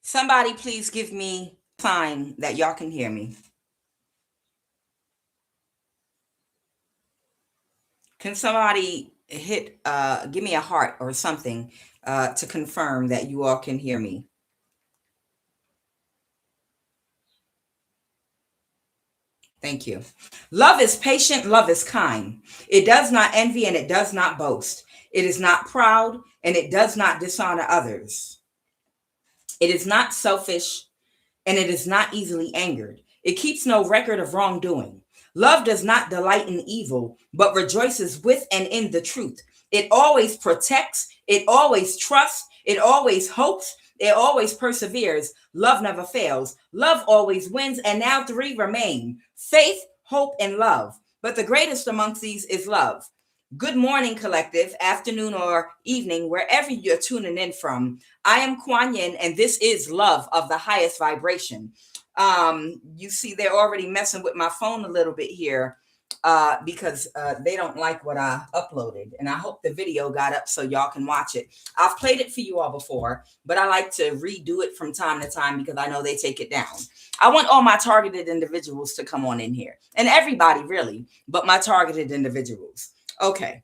Somebody please give me a sign that y'all can hear me. Can somebody give me a heart or something to confirm that you all can hear me? Thank you. Love is patient, love is kind. It does not envy and it does not boast. It is not proud and it does not dishonor others. It is not selfish and it is not easily angered. It keeps no record of wrongdoing. Love does not delight in evil, but rejoices with and in the truth. It always protects, it always trusts, it always hopes, it always perseveres. Love never fails. Love always wins. And now three remain: faith, hope, and love. But the greatest amongst these is love. Good morning, collective, afternoon, or evening, wherever you're tuning in from. I am Kuan Yin, and this is Love of the Highest Vibration. You see, they're already messing with my phone a little bit here because they don't like what I uploaded. And I hope the video got up so y'all can watch it. I've played it for you all before, but I like to redo it from time to time because I know they take it down. I want all my targeted individuals to come on in here, and everybody really, but my targeted individuals. Okay,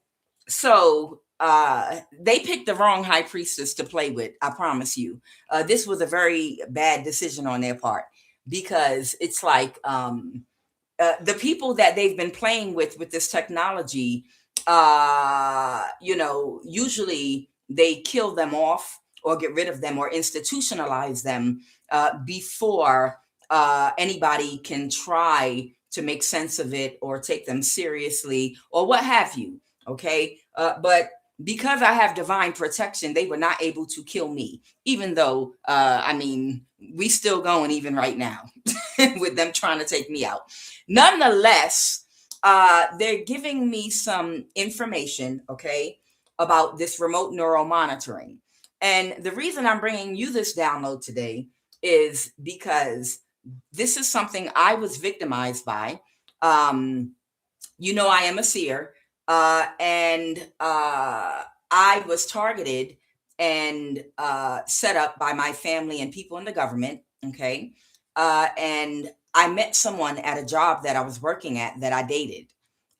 so they picked the wrong high priestess to play with. I promise you, this was a very bad decision on their part because it's like the people that they've been playing with this technology. Usually they kill them off or get rid of them or institutionalize them before anybody can try to make sense of it or take them seriously or what have you. Okay. But because I have divine protection, they were not able to kill me, even though, we still going even right now with them trying to take me out. Nonetheless, they're giving me some information, okay, about this remote neuro monitoring. And the reason I'm bringing you this download today is because this is something I was victimized by. I am a seer, and I was targeted and set up by my family and people in the government. Okay. And I met someone at a job that I was working at that I dated.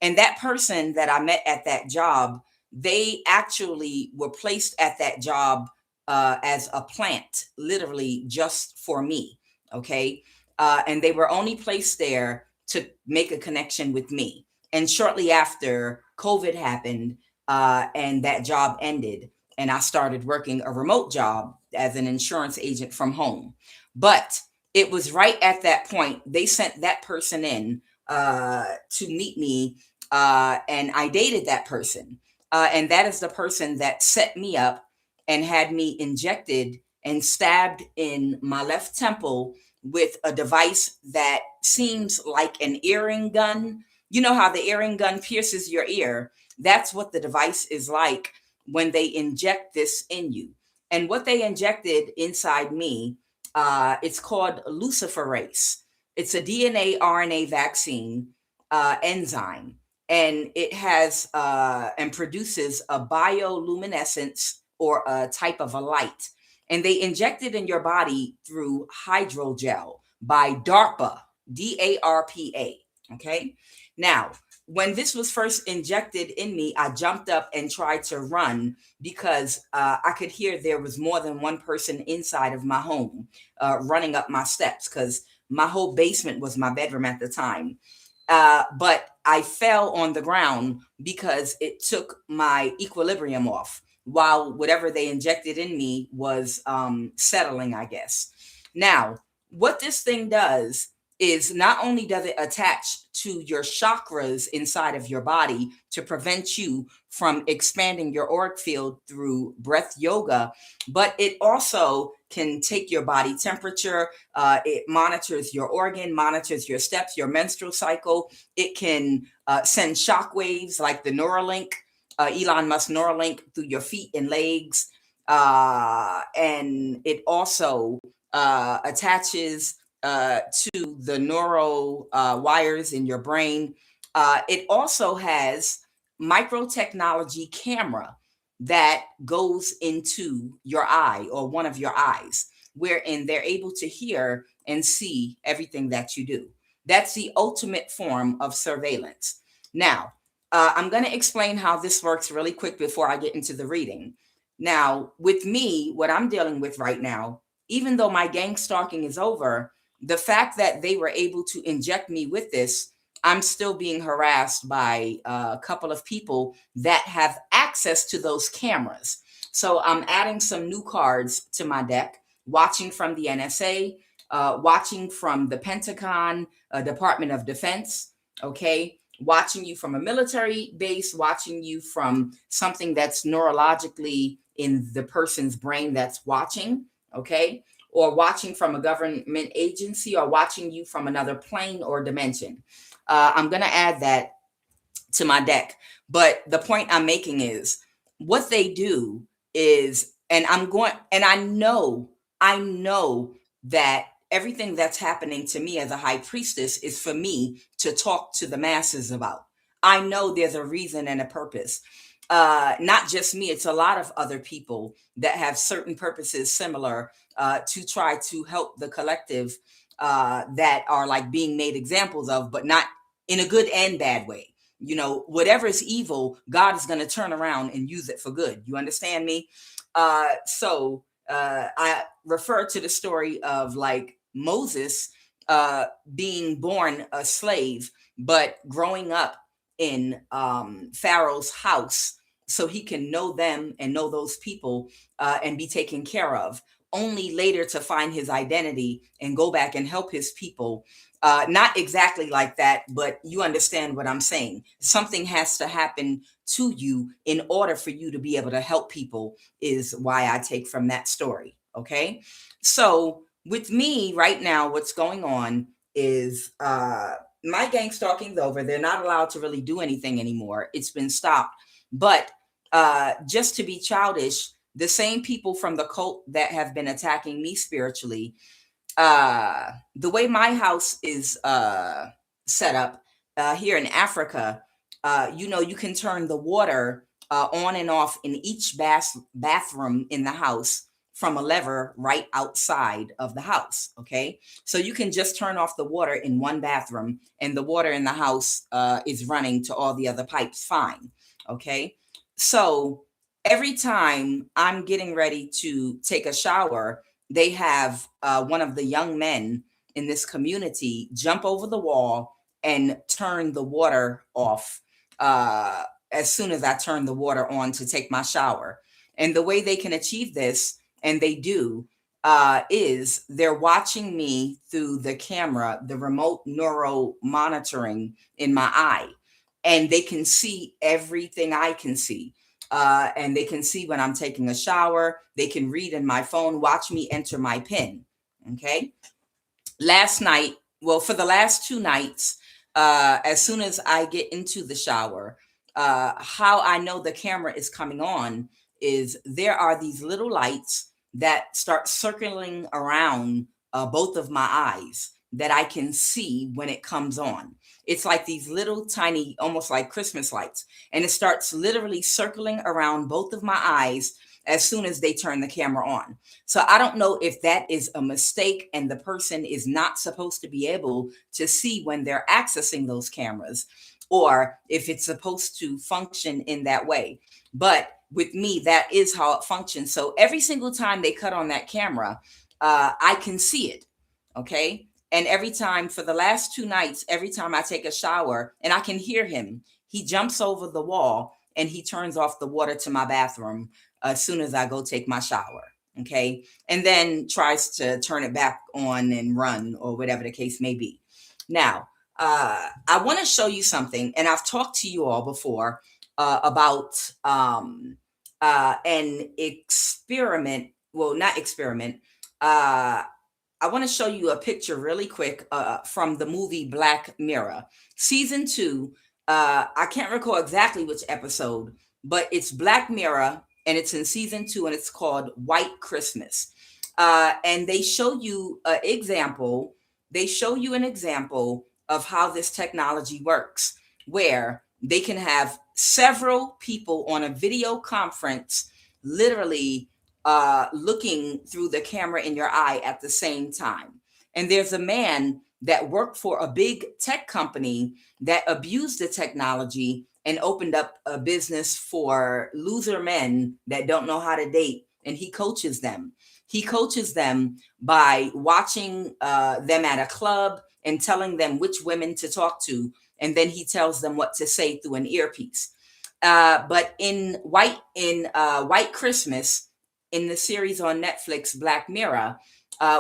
And that person that I met at that job, they actually were placed at that job as a plant, literally just for me. Okay. And they were only placed there to make a connection with me. And shortly after, COVID happened and that job ended. And I started working a remote job as an insurance agent from home. But it was right at that point, they sent that person in to meet me. And I dated that person. And that is the person that set me up and had me injected and stabbed in my left temple with a device that seems like an earring gun. You know how the earring gun pierces your ear? That's what the device is like when they inject this in you. And what they injected inside me, it's called luciferase. It's a DNA RNA vaccine enzyme, and it has and produces a bioluminescence or a type of a light. And they inject it in your body through hydrogel by DARPA, DARPA. Okay. Now, when this was first injected in me, I jumped up and tried to run because I could hear there was more than one person inside of my home running up my steps because my whole basement was my bedroom at the time. But I fell on the ground because it took my equilibrium off while whatever they injected in me was settling, I guess. Now, what this thing does is not only does it attach to your chakras inside of your body to prevent you from expanding your auric field through breath yoga, but it also can take your body temperature. It monitors your organ, monitors your steps, your menstrual cycle. It can send shock waves like the Neuralink, Elon Musk Neuralink through your feet and legs. And it also attaches to the neural wires in your brain. It also has microtechnology camera that goes into your eye or one of your eyes. wherein they're able to hear and see everything that you do. That's the ultimate form of surveillance. Now, I'm going to explain how this works really quick before I get into the reading. Now, with me, what I'm dealing with right now, even though my gang stalking is over, the fact that they were able to inject me with this, I'm still being harassed by a couple of people that have access to those cameras. So I'm adding some new cards to my deck, watching from the NSA, watching from the Pentagon, Department of Defense, okay? Watching you from a military base, watching you from something that's neurologically in the person's brain that's watching, okay? Or watching from a government agency, or watching you from another plane or dimension. I'm going to add that to my deck. But the point I'm making is what they do is, and I know that everything that's happening to me as a high priestess is for me to talk to the masses about. I know there's a reason and a purpose. Not just me, it's a lot of other people that have certain purposes similar to try to help the collective that are like being made examples of, but not in a good and bad way. You know, whatever is evil, God is going to turn around and use it for good. You understand me? So I refer to the story of like Moses being born a slave, but growing up in Pharaoh's house so he can know them and know those people and be taken care of, only later to find his identity and go back and help his people. Not exactly like that, but you understand what I'm saying. Something has to happen to you in order for you to be able to help people, is why I take from that story. Okay. So with me right now, what's going on is my gang stalking's over. They're not allowed to really do anything anymore. It's been stopped. But just to be childish, the same people from the cult that have been attacking me spiritually, the way my house is set up here in Africa, you know, you can turn the water on and off in each bathroom in the house from a lever right outside of the house. Okay. So you can just turn off the water in one bathroom and the water in the house is running to all the other pipes fine. Okay. So every time I'm getting ready to take a shower, they have one of the young men in this community jump over the wall and turn the water off as soon as I turn the water on to take my shower. And the way they can achieve this, and they do, is they're watching me through the camera, the remote neuro monitoring in my eye, and they can see everything I can see. And they can see when I'm taking a shower. They can read in my phone, watch me enter my PIN. Okay. Last night, well, for the last 2 nights, as soon as I get into the shower, how I know the camera is coming on is there are these little lights that start circling around both of my eyes that I can see when it comes on. It's like these little tiny, almost like Christmas lights. And it starts literally circling around both of my eyes as soon as they turn the camera on. So I don't know if that is a mistake and the person is not supposed to be able to see when they're accessing those cameras, or if it's supposed to function in that way. But with me, that is how it functions. So every single time they cut on that camera, I can see it. Okay. And every time for the last 2 nights, every time I take a shower and I can hear him, he jumps over the wall and he turns off the water to my bathroom as soon as I go take my shower. Okay. And then tries to turn it back on and run or whatever the case may be. Now, I want to show you something. And I've talked to you all before about an experiment. Well, not experiment. I want to show you a picture really quick from the movie Black Mirror. Season 2, I can't recall exactly which episode, but it's Black Mirror, and it's in season 2, and it's called White Christmas. And they show you an example. They show you an example of how this technology works, where they can have several people on a video conference literally looking through the camera in your eye at the same time. And there's a man that worked for a big tech company that abused the technology and opened up a business for loser men that don't know how to date. And he coaches them. He coaches them by watching them at a club and telling them which women to talk to. And then he tells them what to say through an earpiece. But in White Christmas, in the series on Netflix, Black Mirror,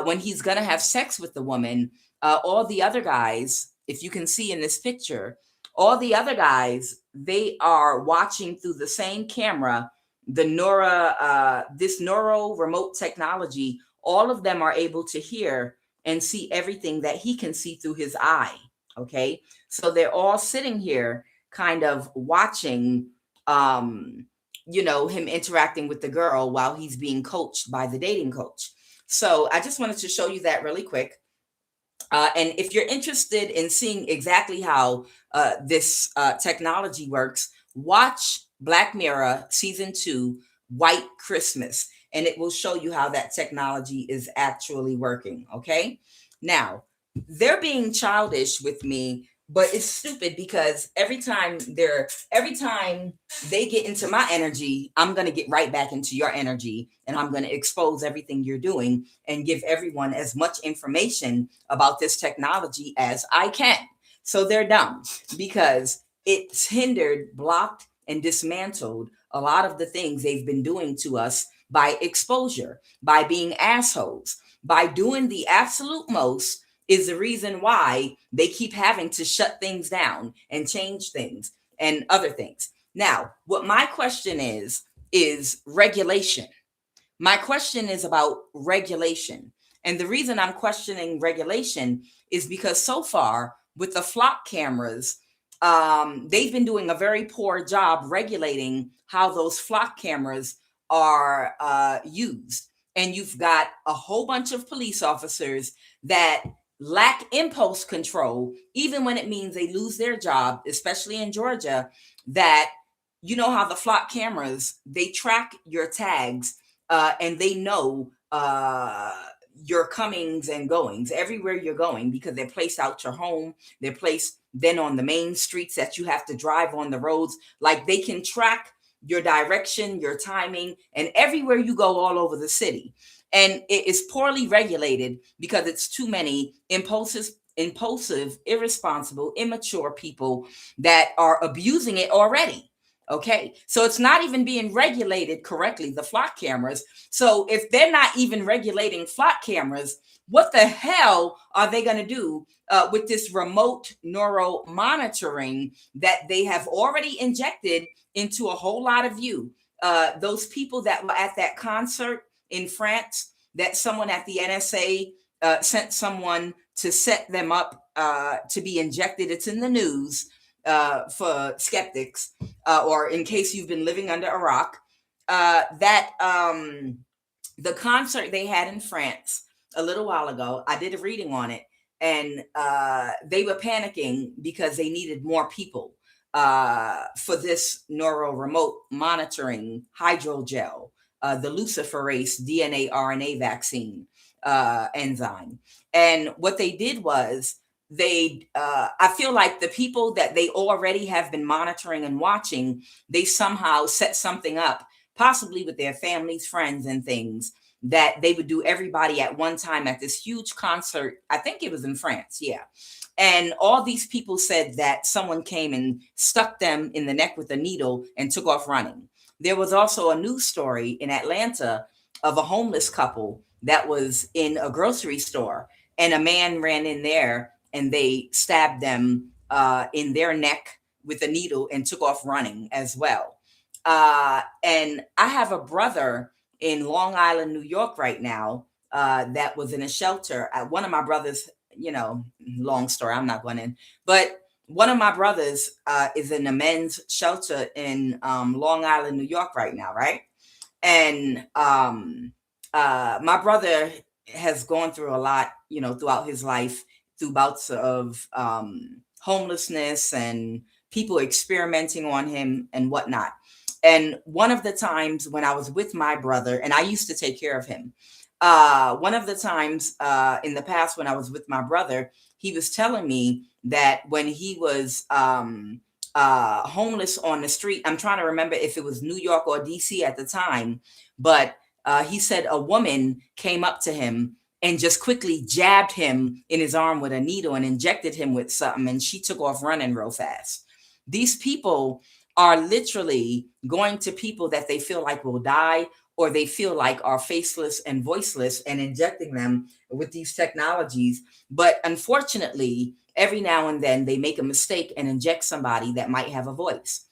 when he's gonna have sex with the woman, all the other guys, if you can see in this picture, all the other guys, they are watching through the same camera, the this Neuro remote technology. All of them are able to hear and see everything that he can see through his eye. Okay, so they're all sitting here, kind of watching, him interacting with the girl while he's being coached by the dating coach. So I just wanted to show you that really quick. And if you're interested in seeing exactly how this technology works, watch Black Mirror Season 2, White Christmas, and it will show you how that technology is actually working. Okay. Now, they're being childish with me, but it's stupid because every time they get into my energy, I'm going to get right back into your energy, and I'm going to expose everything you're doing and give everyone as much information about this technology as I can. So they're dumb because it's hindered, blocked, and dismantled a lot of the things they've been doing to us by exposure, by being assholes, by doing the absolute most is the reason why they keep having to shut things down and change things and other things. Now, what my question is regulation. My question is about regulation. And the reason I'm questioning regulation is because so far with the flock cameras, they've been doing a very poor job regulating how those flock cameras are used. And you've got a whole bunch of police officers that lack impulse control, even when it means they lose their job, especially in Georgia, that you know how the flock cameras, they track your tags and they know your comings and goings everywhere you're going because they're placed out your home. They're placed then on the main streets that you have to drive on the roads. Like they can track your direction, your timing, and everywhere you go all over the city. And it is poorly regulated because it's too many impulsive, irresponsible, immature people that are abusing it already. Okay, so it's not even being regulated correctly, the flock cameras. So if they're not even regulating flock cameras, what the hell are they going to do with this remote neuro monitoring that they have already injected into a whole lot of you? Those people that were at that concert in France, that someone at the NSA sent someone to set them up to be injected. It's in the news for skeptics, or in case you've been living under a rock, that the concert they had in France a little while ago, I did a reading on it, and they were panicking because they needed more people for this neuro remote monitoring hydrogel, the luciferase DNA RNA vaccine enzyme. And what they did was I feel like the people that they already have been monitoring and watching, they somehow set something up, possibly with their families, friends, and things, that they would do everybody at one time at this huge concert. I think it was in France. Yeah. And all these people said that someone came and stuck them in the neck with a needle and took off running. There was also a news story in Atlanta of a homeless couple that was in a grocery store, and a man ran in there and they stabbed them in their neck with a needle and took off running as well. And I have a brother in Long Island, New York right now that was in a shelter. One of my brothers, long story, I'm not going in, but one of my brothers is in a men's shelter in Long Island, New York right now, right? And my brother has gone through a lot, throughout his life, through bouts of homelessness and people experimenting on him and whatnot. And one of the times when I was with my brother, and I used to take care of him, one of the times in the past when I was with my brother, he was telling me that when he was homeless on the street, I'm trying to remember if it was New York or DC at the time, but he said a woman came up to him and just quickly jabbed him in his arm with a needle and injected him with something, and she took off running real fast. These people are literally going to people that they feel like will die or they feel like are faceless and voiceless and injecting them with these technologies. But unfortunately, every now and then they make a mistake and inject somebody that might have a voice.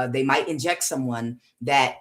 They might inject someone that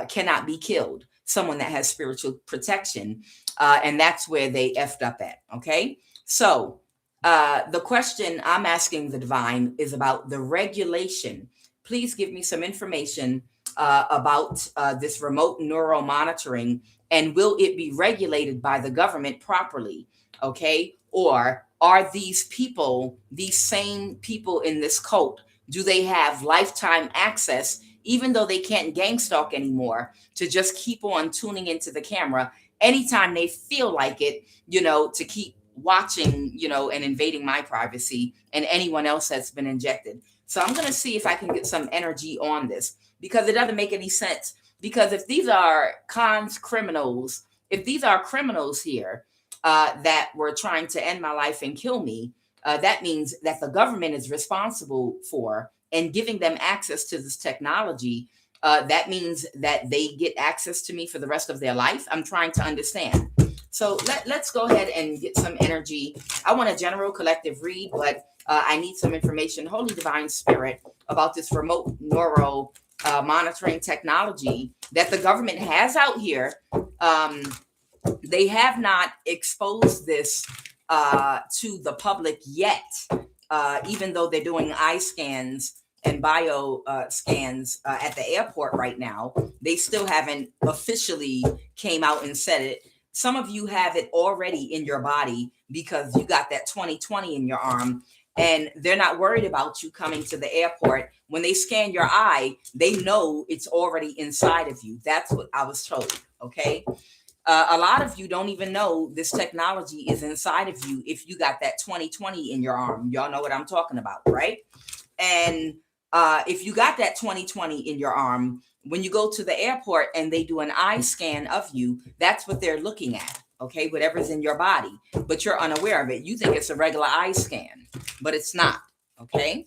cannot be killed, someone that has spiritual protection. And that's where they effed up at. Okay. So the question I'm asking the divine is about the regulation. Please give me some information about this remote neuro monitoring, and will it be regulated by the government properly? Okay. Or are these people, these same people in this cult, do they have lifetime access, even though they can't gang stalk anymore, to just keep on tuning into the camera anytime they feel like it, to keep watching, and invading my privacy and anyone else that's been injected? So I'm going to see if I can get some energy on this, because it doesn't make any sense. Because if these are criminals, if these are criminals here that were trying to end my life and kill me, that means that the government is responsible for and giving them access to this technology. That means that they get access to me for the rest of their life. I'm trying to understand. So let's go ahead and get some energy. I want a general collective read, but I need some information, Holy Divine Spirit, about this remote neuro monitoring technology that the government has out here. They have not exposed this to the public yet, even though they're doing eye scans and bio scans at the airport right now. They still haven't officially came out and said it. Some of you have it already in your body because you got that 20/20 in your arm, and they're not worried about you coming to the airport. When they scan your eye, they know it's already inside of you. That's what I was told. Okay. A lot of you don't even know this technology is inside of you if you got that 20/20 in your arm. Y'all know what I'm talking about, right? And if you got that 20/20 in your arm, when you go to the airport and they do an eye scan of you, that's what they're looking at. Okay, whatever's in your body, but you're unaware of it. You think it's a regular eye scan, but it's not. Okay.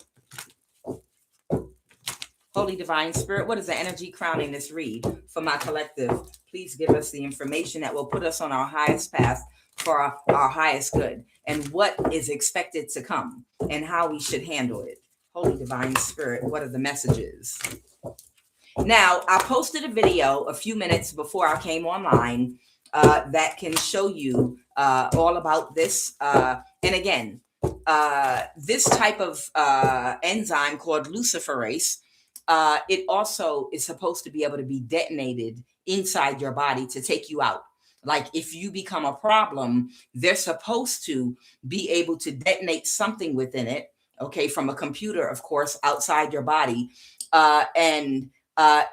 Holy Divine Spirit, what is the energy crowning this read for my collective? Please give us the information that will put us on our highest path for our highest good, and what is expected to come and how we should handle it. Holy Divine Spirit, what are the messages? Now, I posted a video a few minutes before I came online that can show you all about this. And again, this type of enzyme called luciferase, it also is supposed to be able to be detonated inside your body to take you out. Like if you become a problem, they're supposed to be able to detonate something within it, okay, from a computer, of course, outside your body. And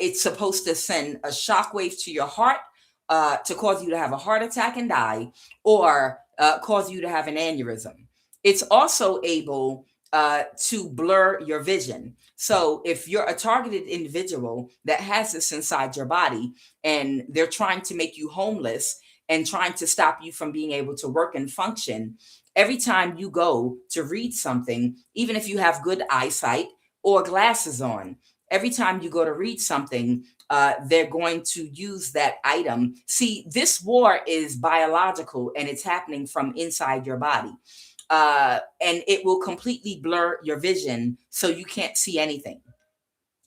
it's supposed to send a shockwave to your heart to cause you to have a heart attack and die, or cause you to have an aneurysm. It's also able to blur your vision. So if you're a targeted individual that has this inside your body and they're trying to make you homeless and trying to stop you from being able to work and function, every time you go to read something, even if you have good eyesight or glasses on, every time you go to read something, they're going to use that item. See, this war is biological and it's happening from inside your body. And it will completely blur your vision so you can't see anything.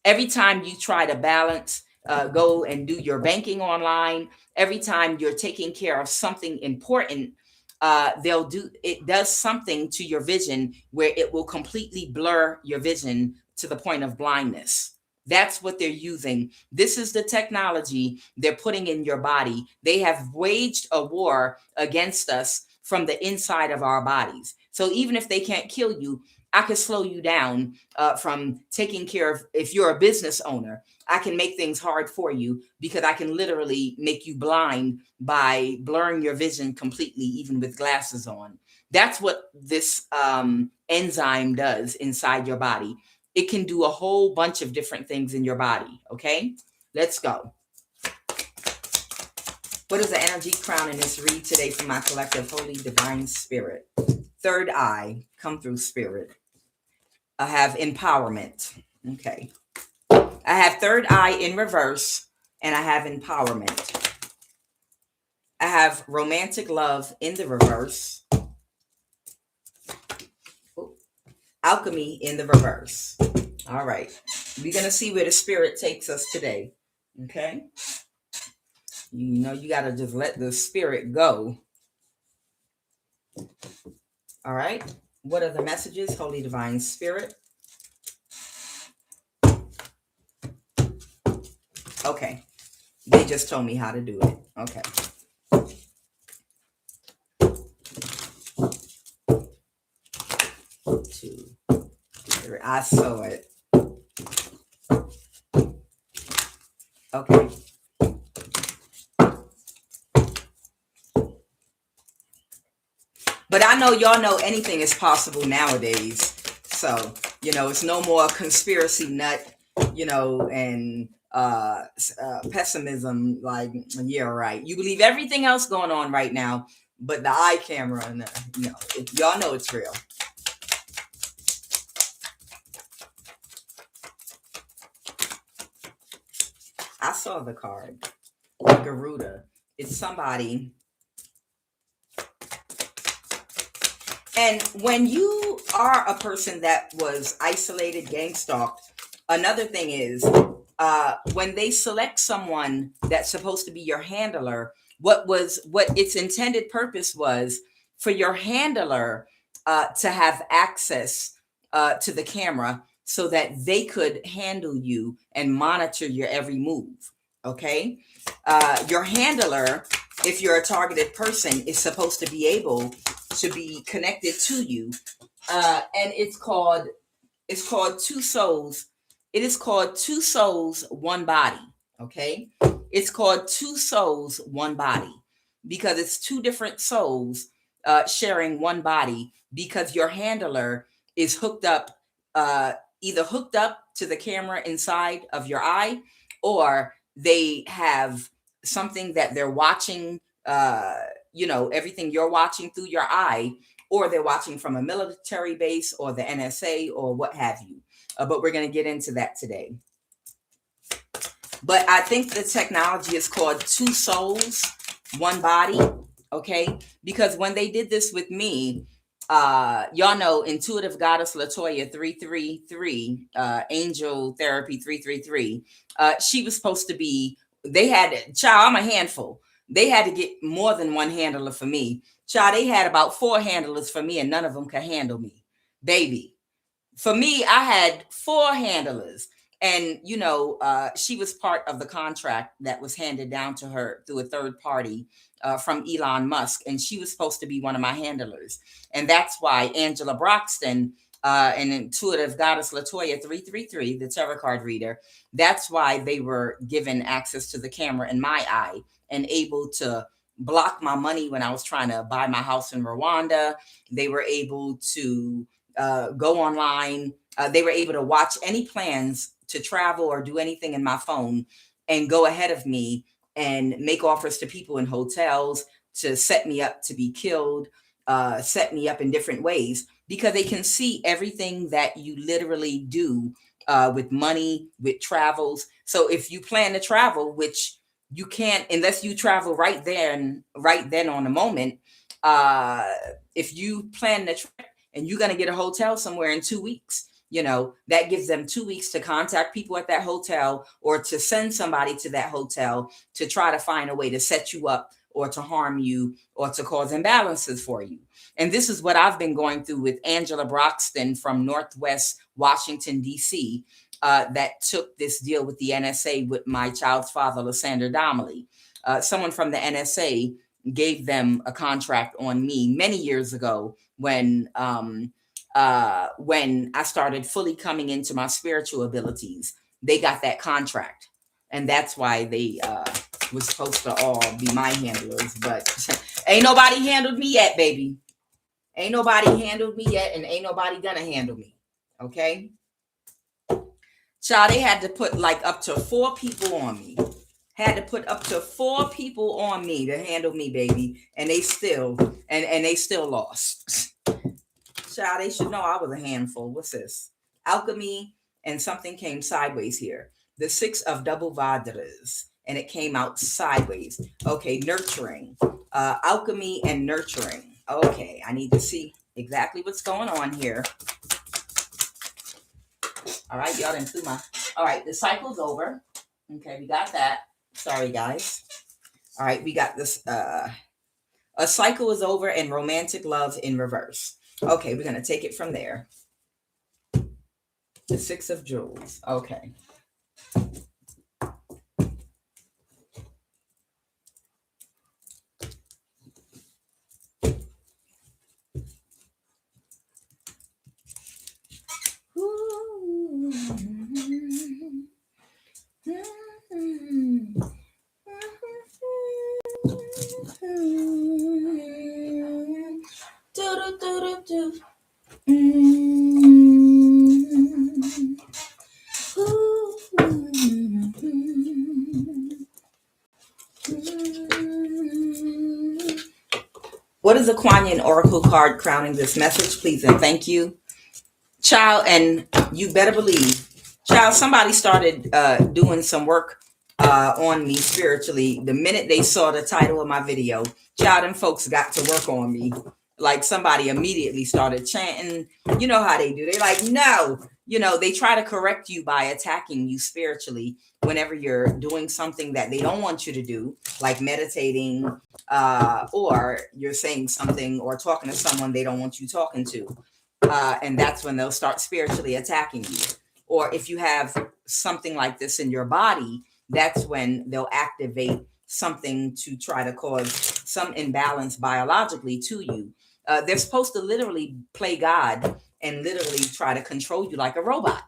Every time you try to balance, go and do your banking online, every time you're taking care of something important, it does something to your vision where it will completely blur your vision to the point of blindness. That's what they're using. This is the technology they're putting in your body. They have waged a war against us from the inside of our bodies. So even if they can't kill you, I could slow you down from taking care of, if you're a business owner, I can make things hard for you because I can literally make you blind by blurring your vision completely, even with glasses on. That's what this enzyme does inside your body. It can do a whole bunch of different things in your body. Okay, let's go. What is the energy crown in this read today for my collective holy divine spirit? Third eye, come through spirit. I have empowerment. Okay. I have third eye in reverse, and I have empowerment. I have romantic love in the reverse. Alchemy in the reverse. All right. We're going to see where the spirit takes us today. Okay. You know, you got to just let the spirit go. All right. What are the messages, Holy Divine Spirit? Okay. They just told me how to do it. Okay. Two, three. I saw it. Okay. But I know y'all know anything is possible nowadays. So, you know, it's no more conspiracy nut, you know, and pessimism. Like, yeah, right. You believe everything else going on right now, but the eye camera, and you know, y'all know it's real. I saw the card, Garuda. It's somebody. And when you are a person that was isolated, gang stalked, another thing is when they select someone that's supposed to be your handler, what its intended purpose was for your handler to have access to the camera so that they could handle you and monitor your every move. Okay. Your handler, if you're a targeted person, is supposed to be able to be connected to you. And it's called Two Souls. It is called Two Souls, One Body. Okay. It's called Two Souls, One Body because it's two different souls sharing one body, because your handler is hooked up, either hooked up to the camera inside of your eye, or they have something that they're watching, you know, everything you're watching through your eye, or they're watching from a military base or the NSA or what have you. But we're going to get into that today. But I think the technology is called Two Souls, One Body. Okay. Because when they did this with me, y'all know Intuitive Goddess Latoya 333, Angel Therapy 333. She was supposed to be, they had, child, I'm a handful. They had to get more than one handler for me. Child, they had about 4 handlers for me, and none of them could handle me. Baby. For me, I had 4 handlers. And, you know, she was part of the contract that was handed down to her through a third party from Elon Musk. And she was supposed to be one of my handlers. And that's why Angela Broxton and Intuitive Goddess Latoya 333, the tarot card reader, that's why they were given access to the camera in my eye and able to block my money when I was trying to buy my house in Rwanda. They were able to go online. They were able to watch any plans to travel or do anything in my phone and go ahead of me and make offers to people in hotels to set me up to be killed, set me up in different ways, because they can see everything that you literally do with money, with travels. So if you plan to travel, which you can't unless you travel right then on the moment, if you plan the trip and you're going to get a hotel somewhere in 2 weeks, you know, that gives them 2 weeks to contact people at that hotel or to send somebody to that hotel to try to find a way to set you up or to harm you or to cause imbalances for you. And this is what I've been going through with Angela Broxton from Northwest Washington, D.C., that took this deal with the NSA with my child's father, Lysander Donnelly. Someone from the NSA gave them a contract on me many years ago when when I started fully coming into my spiritual abilities, they got that contract. And that's why they was supposed to all be my handlers. But ain't nobody handled me yet, baby. Ain't nobody handled me yet, and ain't nobody gonna handle me. Okay? Child, they had to put like up to 4 people on me. Had to put up to 4 people on me to handle me, baby. And they still, and they still lost. Child, they should know I was a handful. What's this? Alchemy, and something came sideways here. The 6 of double vadras, and it came out sideways. Okay, nurturing. Alchemy and nurturing. Okay, I need to see exactly what's going on here. All right, y'all didn't do my... All right, the cycle's over. Okay, we got that. Sorry, guys. All right, we got this. A cycle is over and romantic love in reverse. Okay, we're going to take it from there. The 6 of jewels. Okay. What is the QUAN Oracle card crowning this message, please and thank you? Child, and you better believe, child, somebody started doing some work on me spiritually. The minute they saw the title of my video, child, and folks got to work on me. Like somebody immediately started chanting. You know how they do. They're like, no. You know, they try to correct you by attacking you spiritually whenever you're doing something that they don't want you to do, like meditating, or you're saying something or talking to someone they don't want you talking to. And that's when they'll start spiritually attacking you. Or if you have something like this in your body, that's when they'll activate something to try to cause some imbalance biologically to you. They're supposed to literally play God and literally try to control you like a robot.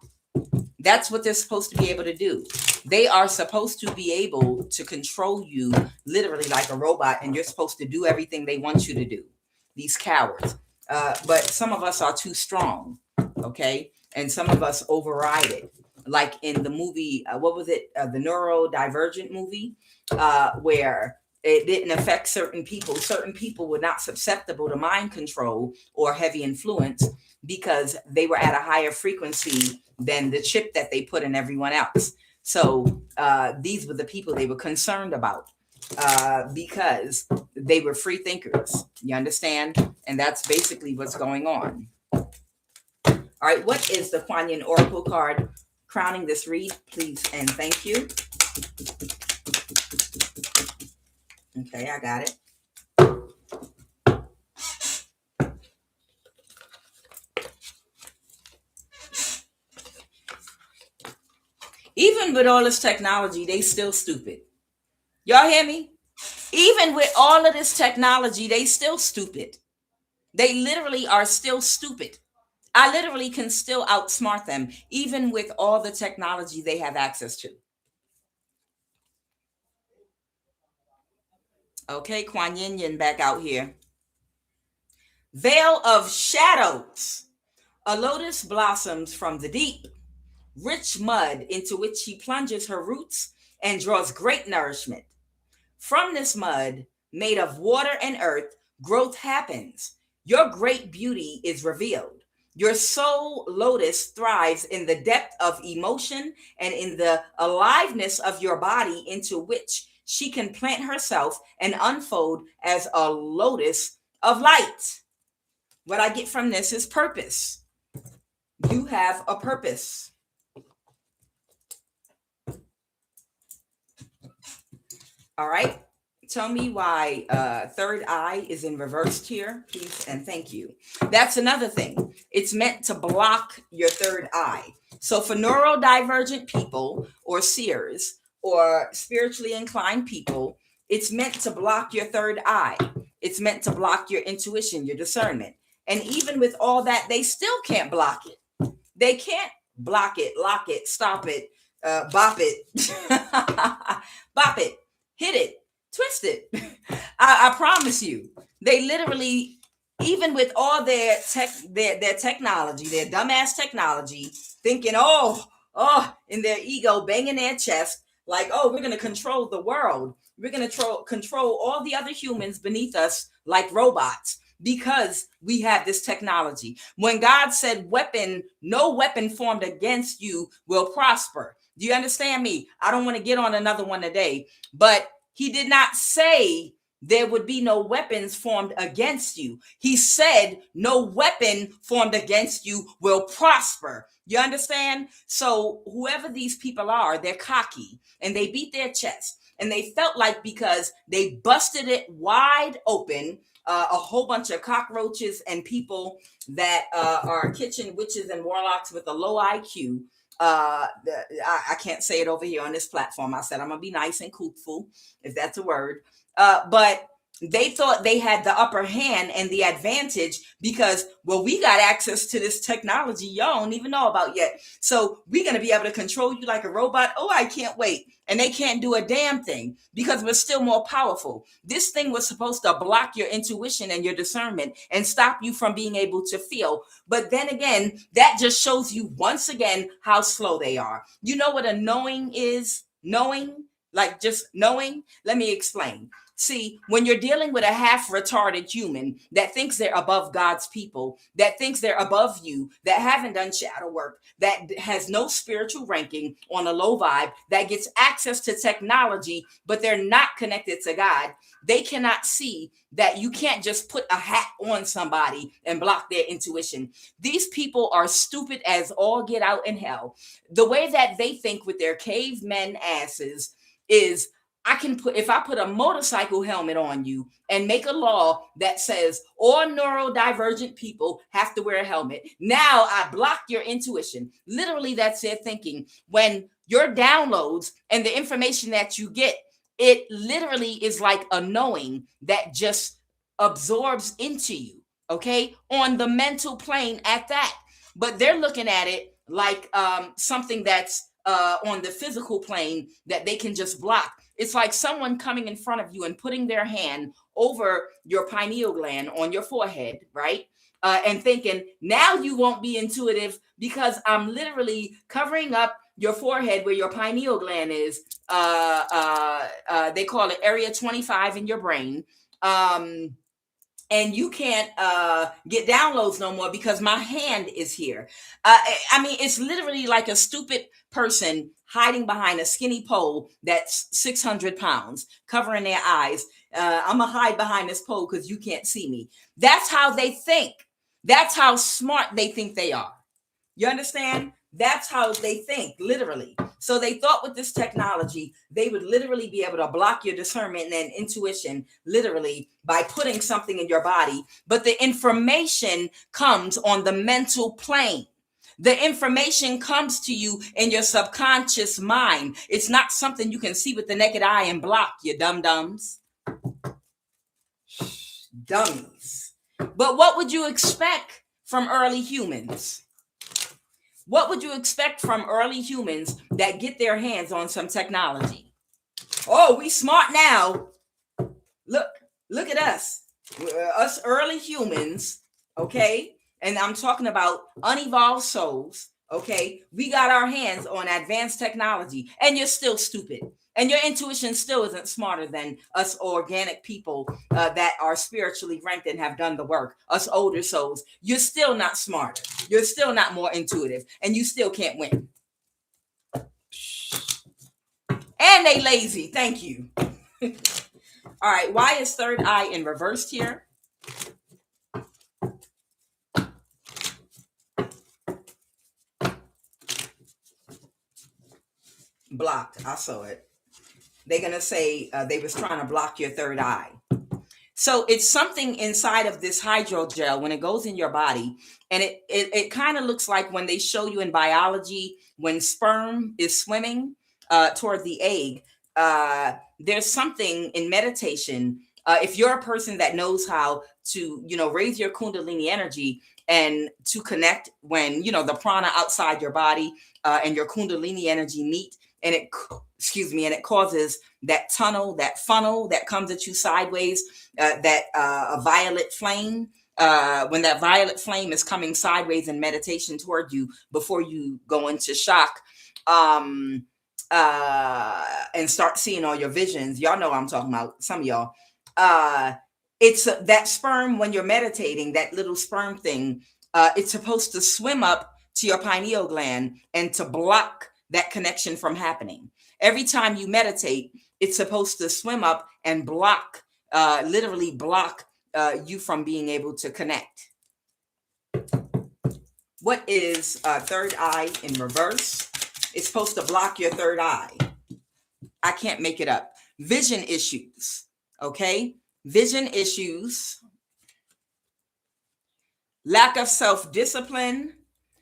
That's what they're supposed to be able to do. They are supposed to be able to control you literally like a robot, and you're supposed to do everything they want you to do. These cowards. But some of us are too strong, okay? And some of us override it. Like in the movie, what was it? The Neuro movie, where it didn't affect certain people. Certain people were not susceptible to mind control or heavy influence because they were at a higher frequency than the chip that they put in everyone else. So these were the people they were concerned about because they were free thinkers. You understand? And that's basically what's going on. All right, what is the QUAN Oracle card crowning this read, please and thank you? Okay, I got it. Even with all this technology, they still stupid. Y'all hear me? Even with all of this technology, they still stupid. They literally are still stupid. I literally can still outsmart them, even with all the technology they have access to. Okay, Kuan Yin Yin back out here. Veil of shadows. A lotus blossoms from the deep, rich mud into which she plunges her roots and draws great nourishment. From this mud, made of water and earth, growth happens. Your great beauty is revealed. Your soul lotus thrives in the depth of emotion and in the aliveness of your body, into which she can plant herself and unfold as a lotus of light. What I get from this is purpose. You have a purpose. All right. Tell me why third eye is in reversed here, please, and thank you. That's another thing. It's meant to block your third eye. So for neurodivergent people or seers or spiritually inclined people, it's meant to block your third eye. It's meant to block your intuition, your discernment. And even with all that, they still can't block it. They can't block it, lock it, stop it, bop it, bop it, hit it, twist it. I promise you, they literally, even with all their their technology, their dumbass technology, thinking, in their ego, banging their chest, like, oh, we're gonna control the world. We're gonna control all the other humans beneath us like robots because we have this technology. When God said no weapon formed against you will prosper. Do you understand me? I don't want to get on another one today, but he did not say there would be no weapons formed against you. He said no weapon formed against you will prosper. You understand? So whoever these people are, they're cocky and they beat their chest. And they felt like because they busted it wide open, a whole bunch of cockroaches and people that are kitchen witches and warlocks with a low IQ. I can't say it over here on this platform. I said I'm gonna be nice and coopful, if that's a word. But they thought they had the upper hand and the advantage because, well, we got access to this technology y'all don't even know about yet. So we're going to be able to control you like a robot. Oh, I can't wait. And they can't do a damn thing because we're still more powerful. This thing was supposed to block your intuition and your discernment and stop you from being able to feel. But then again, that just shows you once again how slow they are. You know what a knowing is? Knowing, like just knowing. Let me explain. See, when you're dealing with a half retarded human that thinks they're above God's people, that thinks they're above you, that haven't done shadow work, that has no spiritual ranking on a low vibe, that gets access to technology, but they're not connected to God, they cannot see that you can't just put a hat on somebody and block their intuition. These people are stupid as all get out in hell. The way that they think with their cavemen asses is, if I put a motorcycle helmet on you and make a law that says all neurodivergent people have to wear a helmet, now I block your intuition. Literally, that's their thinking. When your downloads and the information that you get, it literally is like a knowing that just absorbs into you, okay? On the mental plane at that. But they're looking at it like something that's on the physical plane that they can just block. It's like someone coming in front of you and putting their hand over your pineal gland on your forehead, right? And thinking, now you won't be intuitive because I'm literally covering up your forehead where your pineal gland is. They call it Area 25 in your brain. And you can't get downloads no more because my hand is here. I mean, it's literally like a stupid person hiding behind a skinny pole that's 600 pounds, covering their eyes. I'm going to hide behind this pole because you can't see me. That's how they think. That's how smart they think they are. You understand? That's how they think, literally. So they thought with this technology, they would literally be able to block your discernment and intuition, literally, by putting something in your body. But the information comes on the mental plane. The information comes to you in your subconscious mind. It's not something you can see with the naked eye and block, you dum-dums. Dummies. But what would you expect from early humans? What would you expect from early humans that get their hands on some technology? Oh, we smart now. Look at us. Us early humans, okay? And I'm talking about unevolved souls, okay? We got our hands on advanced technology, and you're still stupid. And your intuition still isn't smarter than us organic people that are spiritually ranked and have done the work. Us older souls, you're still not smarter. You're still not more intuitive, and you still can't win. And they lazy. Thank you. All right. Why is third eye in reversed here? Blocked. I saw it. They're going to say they was trying to block your third eye. So it's something inside of this hydrogel when it goes in your body. And it kind of looks like when they show you in biology, when sperm is swimming toward the egg, there's something in meditation If you're a person that knows how to, raise your Kundalini energy and to connect when, the prana outside your body and your Kundalini energy meet, and it causes that tunnel, that funnel that comes at you sideways, that a violet flame. When that violet flame is coming sideways in meditation toward you before you go into shock, and start seeing all your visions. Y'all know what I'm talking about. Some of y'all. It's that sperm when you're meditating, that little sperm thing. It's supposed to swim up to your pineal gland and to block that connection from happening. Every time you meditate, it's supposed to swim up and block, literally block you from being able to connect. What is third eye in reverse? It's supposed to block your third eye. I can't make it up. Vision issues. Okay? Vision issues. Lack of self-discipline.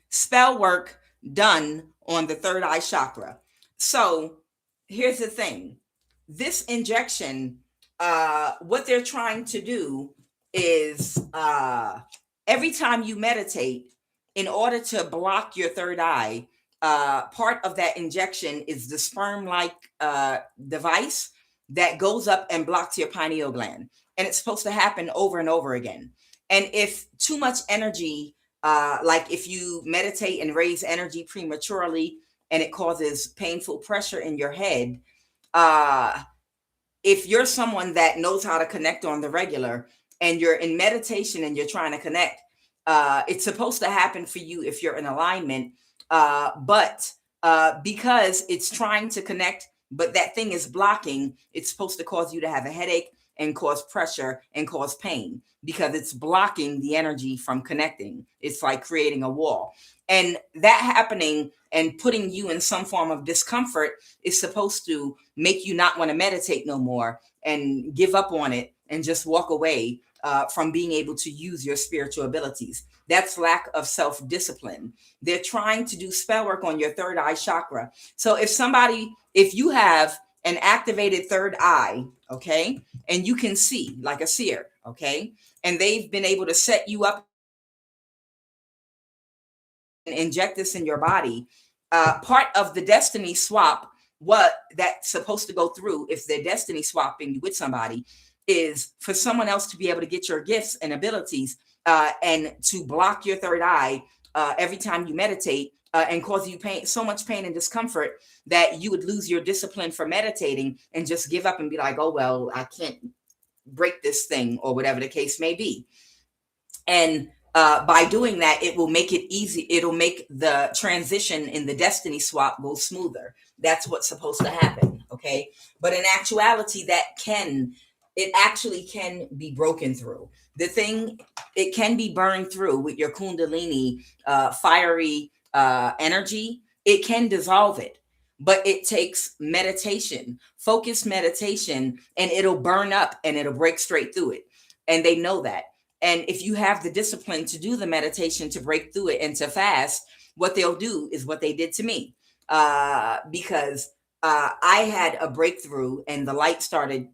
Spell work done on the third eye chakra. So here's the thing. This injection, what they're trying to do is every time you meditate, in order to block your third eye, part of that injection is the sperm-like device that goes up and blocks your pineal gland. And it's supposed to happen over and over again. And if too much energy, like if you meditate and raise energy prematurely and it causes painful pressure in your head, if you're someone that knows how to connect on the regular and you're in meditation and you're trying to connect, it's supposed to happen for you if you're in alignment. But because it's trying to connect, but that thing is blocking, it's supposed to cause you to have a headache and cause pressure and cause pain because it's blocking the energy from connecting. It's like creating a wall. And that happening and putting you in some form of discomfort is supposed to make you not want to meditate no more and give up on it and just walk away from being able to use your spiritual abilities. That's lack of self-discipline. They're trying to do spell work on your third eye chakra. So if you have an activated third eye, okay, and you can see like a seer, okay, and they've been able to set you up and inject this in your body, part of the destiny swap, what that's supposed to go through if they're destiny swapping you with somebody, is for someone else to be able to get your gifts and abilities and to block your third eye every time you meditate and cause you so much pain and discomfort that you would lose your discipline for meditating and just give up and be like, oh, well, I can't break this thing or whatever the case may be. And by doing that, it will make it easy. It'll make the transition in the destiny swap go smoother. That's what's supposed to happen. Okay. But in actuality, it actually can be broken through. It can be burned through with your Kundalini, fiery energy. It can dissolve it, but it takes meditation, focused meditation, and it'll burn up and it'll break straight through it. And they know that. And if you have the discipline to do the meditation, to break through it and to fast, what they'll do is what they did to me, because I had a breakthrough and the light started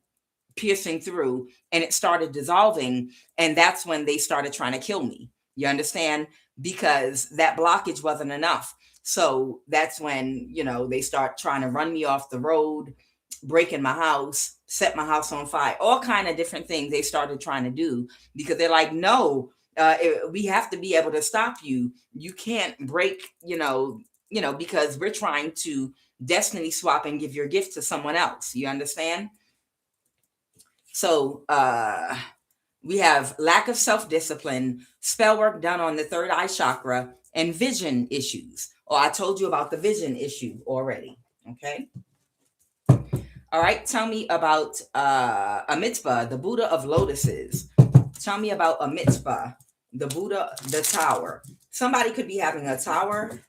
piercing through and it started dissolving. And that's when they started trying to kill me. You understand? Because that blockage wasn't enough. So that's when, they start trying to run me off the road, breaking my house, set my house on fire, all kind of different things they started trying to do because they're like, no, we have to be able to stop you. You can't break, because we're trying to destiny swap and give your gift to someone else. You understand? So we have lack of self-discipline, spell work done on the third eye chakra, and vision issues. I told you about the vision issue already. Okay. All right. Tell me about a mitzvah, the Buddha of lotuses. Tell me about a mitzvah, the Buddha, the tower. Somebody could be having a tower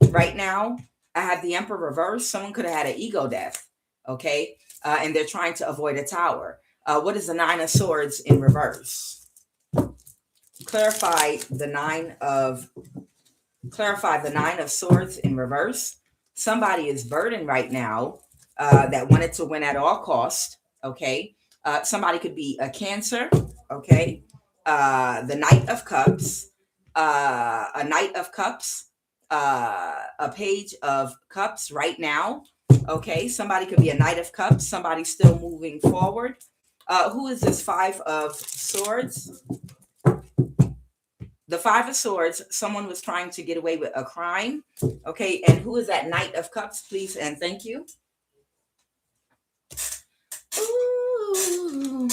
right now. I have the Emperor reverse. Someone could have had an ego death. Okay. And they're trying to avoid a tower. What is the Nine of Swords in reverse? Clarify the Nine of Swords in reverse. Somebody is burdened right now that wanted to win at all cost. Okay. Somebody could be a Cancer. Okay. The Knight of Cups. A Knight of Cups. A Page of Cups right now. Okay. Somebody could be a Knight of Cups. Somebody still moving forward. Who is this Five of Swords? The Five of Swords, someone was trying to get away with a crime. Okay, and who is that Knight of Cups, please and thank you. Ooh.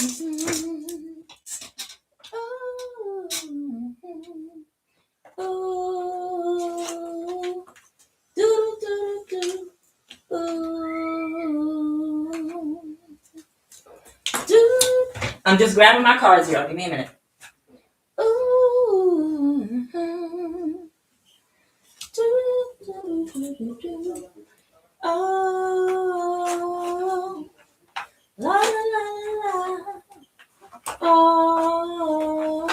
Ooh. Do, do, do. Ooh. Do. I'm just grabbing my cards, y'all. Give me a minute. Oh, la la la la. Oh,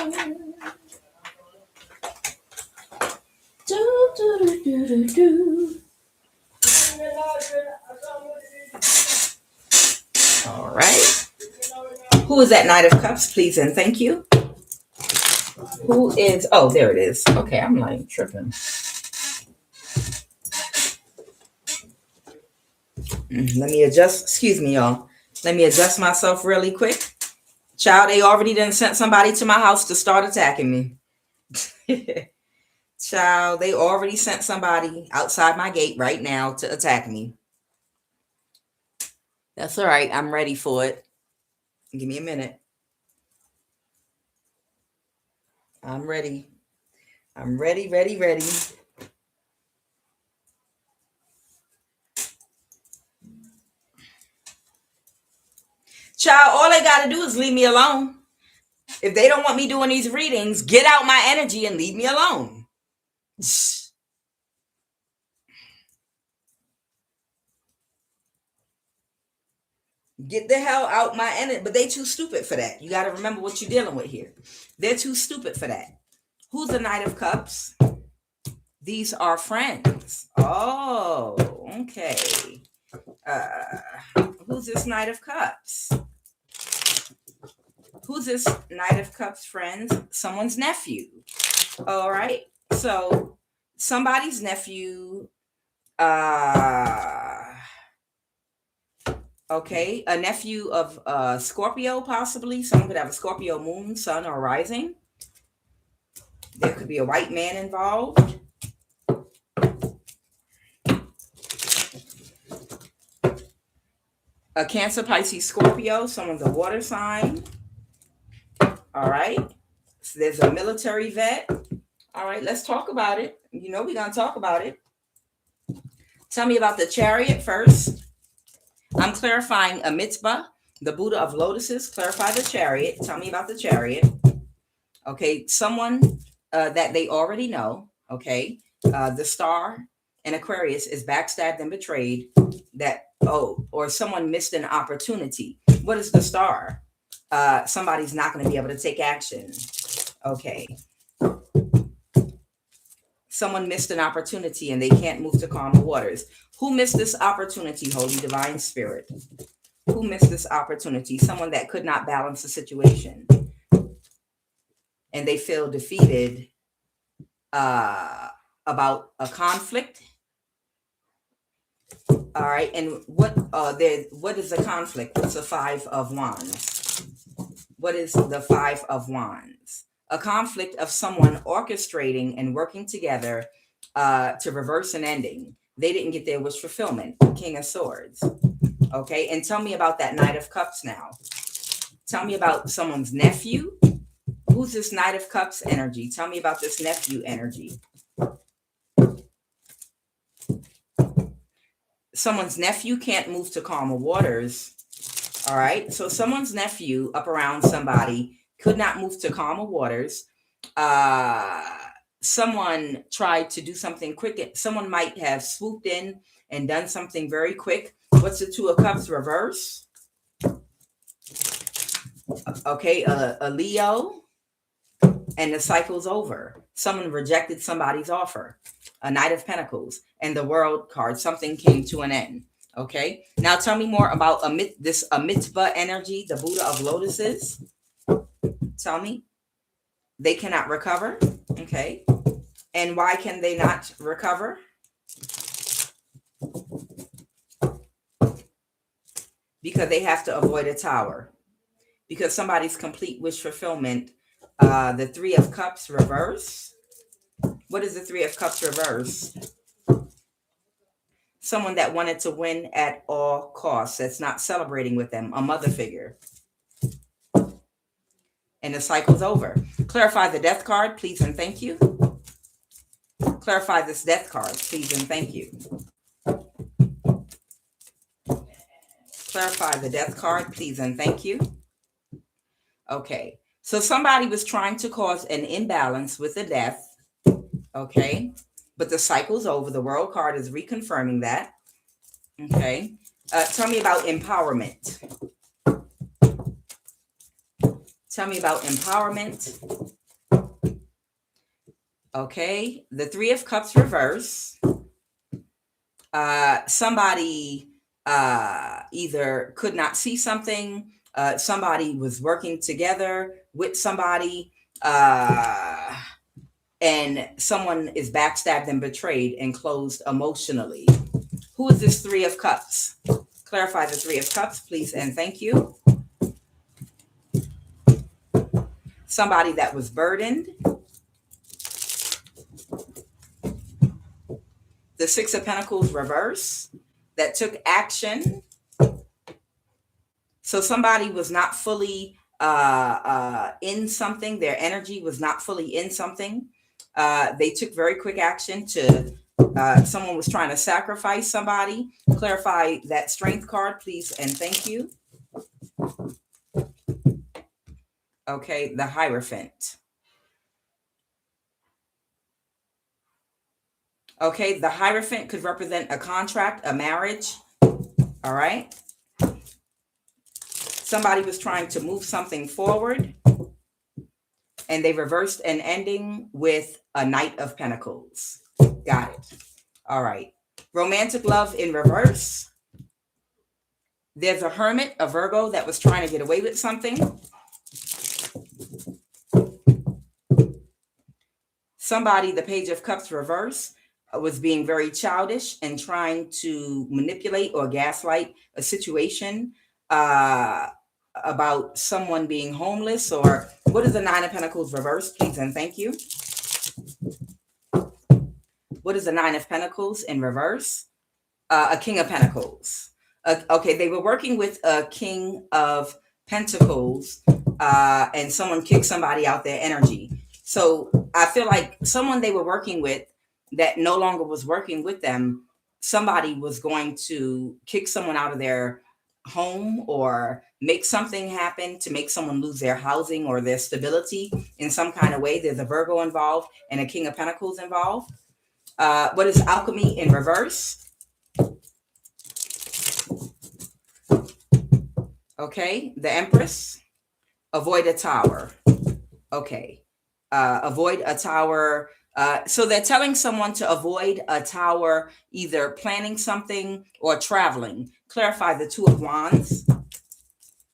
do do do do do. All right. Who is that Knight of Cups, please and thank you? Who is? Oh, there it is. Okay, I'm like tripping. Let me adjust. Excuse me, y'all. Let me adjust myself really quick. Child, they already done sent somebody to my house to start attacking me. Child, they already sent somebody outside my gate right now to attack me. That's all right. I'm ready for it. Give me a minute. I'm ready. I'm ready, ready, ready. Child, all they got to do is leave me alone. If they don't want me doing these readings, get out my energy and leave me alone. Get the hell out my energy. But they too stupid for that. You got to remember what you're dealing with here. They're too stupid for that. Who's the Knight of Cups? These are friends. Oh, okay. Who's this Knight of Cups? Who's this Knight of Cups, friends? Someone's nephew. All right. So somebody's nephew. Okay. A nephew of Scorpio, possibly. Someone could have a Scorpio moon, sun, or rising. There could be a white man involved. A Cancer, Pisces, Scorpio. Someone's a water sign. All right. So there's a military vet. All right. Let's talk about it. You know we're going to talk about it. Tell me about the Chariot first. I'm clarifying a mitzvah, the Buddha of Lotuses. Clarify the Chariot. Tell me about the Chariot. Okay. Someone that they already know. Okay. The Star in Aquarius is backstabbed and betrayed. Or someone missed an opportunity. What is the Star? Somebody's not going to be able to take action. Okay. Someone missed an opportunity and they can't move to calmer waters. Who missed this opportunity, Holy Divine Spirit? Who missed this opportunity? Someone that could not balance the situation. And they feel defeated about a conflict. All right. And what is the conflict? What's the Five of Wands? What is the Five of Wands? A conflict of someone orchestrating and working together to reverse an ending. They didn't get their wish fulfillment. King of Swords. Okay. And tell me about that Knight of Cups now. Tell me about someone's nephew. Who's this Knight of Cups energy? Tell me about this nephew energy. Someone's nephew can't move to calmer waters. All right. So someone's nephew up around somebody could not move to calmer waters. Someone tried to do something quick. Someone might have swooped in and done something very quick. What's the Two of Cups reverse? Okay. A Leo. And the cycle's over. Someone rejected somebody's offer. A Knight of Pentacles and the World card. Something came to an end. Okay. Now tell me more about this Amitabha energy, the Buddha of lotuses. Tell me. They cannot recover. Okay. And why can they not recover? Because they have to avoid a tower. Because somebody's complete wish fulfillment. The Three of Cups reverse. What is the Three of Cups reverse? Someone that wanted to win at all costs. That's not celebrating with them. A mother figure. And the cycle's over. Clarify the Death card, please and thank you. Clarify this Death card, please and thank you. Clarify the Death card, please and thank you. Okay. So somebody was trying to cause an imbalance with the Death. Okay. But the cycle's over. The World card is reconfirming that. Okay. Tell me about empowerment. Tell me about empowerment. Okay. The Three of Cups reverse. Somebody either could not see something. Somebody was working together with somebody. And someone is backstabbed and betrayed and closed emotionally. Who is this Three of Cups? Clarify the Three of Cups, please, and thank you. Somebody that was burdened. The Six of Pentacles reverse, that took action. So somebody was not fully in something. Their energy was not fully in something. They took very quick action to, someone was trying to sacrifice somebody. Clarify that Strength card, please, and thank you. Okay, the Hierophant. Okay, the Hierophant could represent a contract, a marriage. All right. Somebody was trying to move something forward, and they reversed an ending with a Knight of Pentacles. Got it. All right. Romantic love in reverse. There's a Hermit, a Virgo, that was trying to get away with something. Somebody, the Page of Cups reverse, was being very childish and trying to manipulate or gaslight a situation about someone being homeless. Or what is the Nine of Pentacles reverse, please and thank you. What is the Nine of Pentacles in reverse? A King of Pentacles. Okay, they were working with a King of Pentacles, and someone kicked somebody out their energy. So I feel like someone they were working with that no longer was working with them, somebody was going to kick someone out of their home or make something happen to make someone lose their housing or their stability in some kind of way. There's a Virgo involved and a King of Pentacles involved. What is alchemy in reverse? Okay, the Empress. Avoid a tower. Okay, avoid a tower. So they're telling someone to avoid a tower, either planning something or traveling. Clarify the Two of Wands.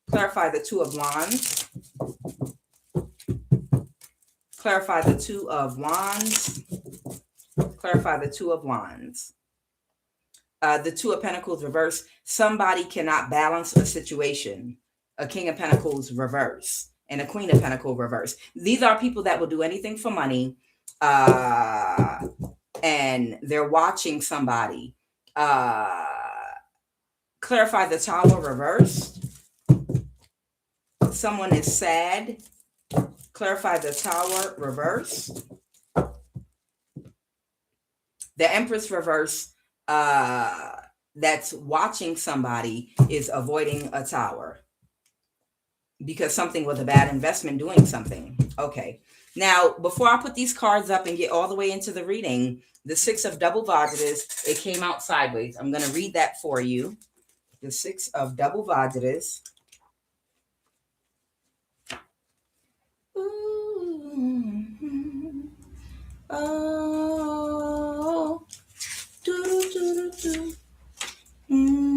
Clarify the Two of Wands. Clarify the Two of Wands. Clarify the Two of Wands. The Two of Pentacles reverse. Somebody cannot balance a situation. A King of Pentacles reverse and a Queen of Pentacles reverse. These are people that will do anything for money. And they're watching somebody. Clarify the Tower reversed. Someone is sad. Clarify the Tower reversed. The Empress reverse, that's watching somebody, is avoiding a tower because something was a bad investment doing something. Okay. Now, before I put these cards up and get all the way into the reading, the Six of Double Vajras, it came out sideways. I'm going to read that for you. The Six of Double Vajras. Oh, do, do, do, do.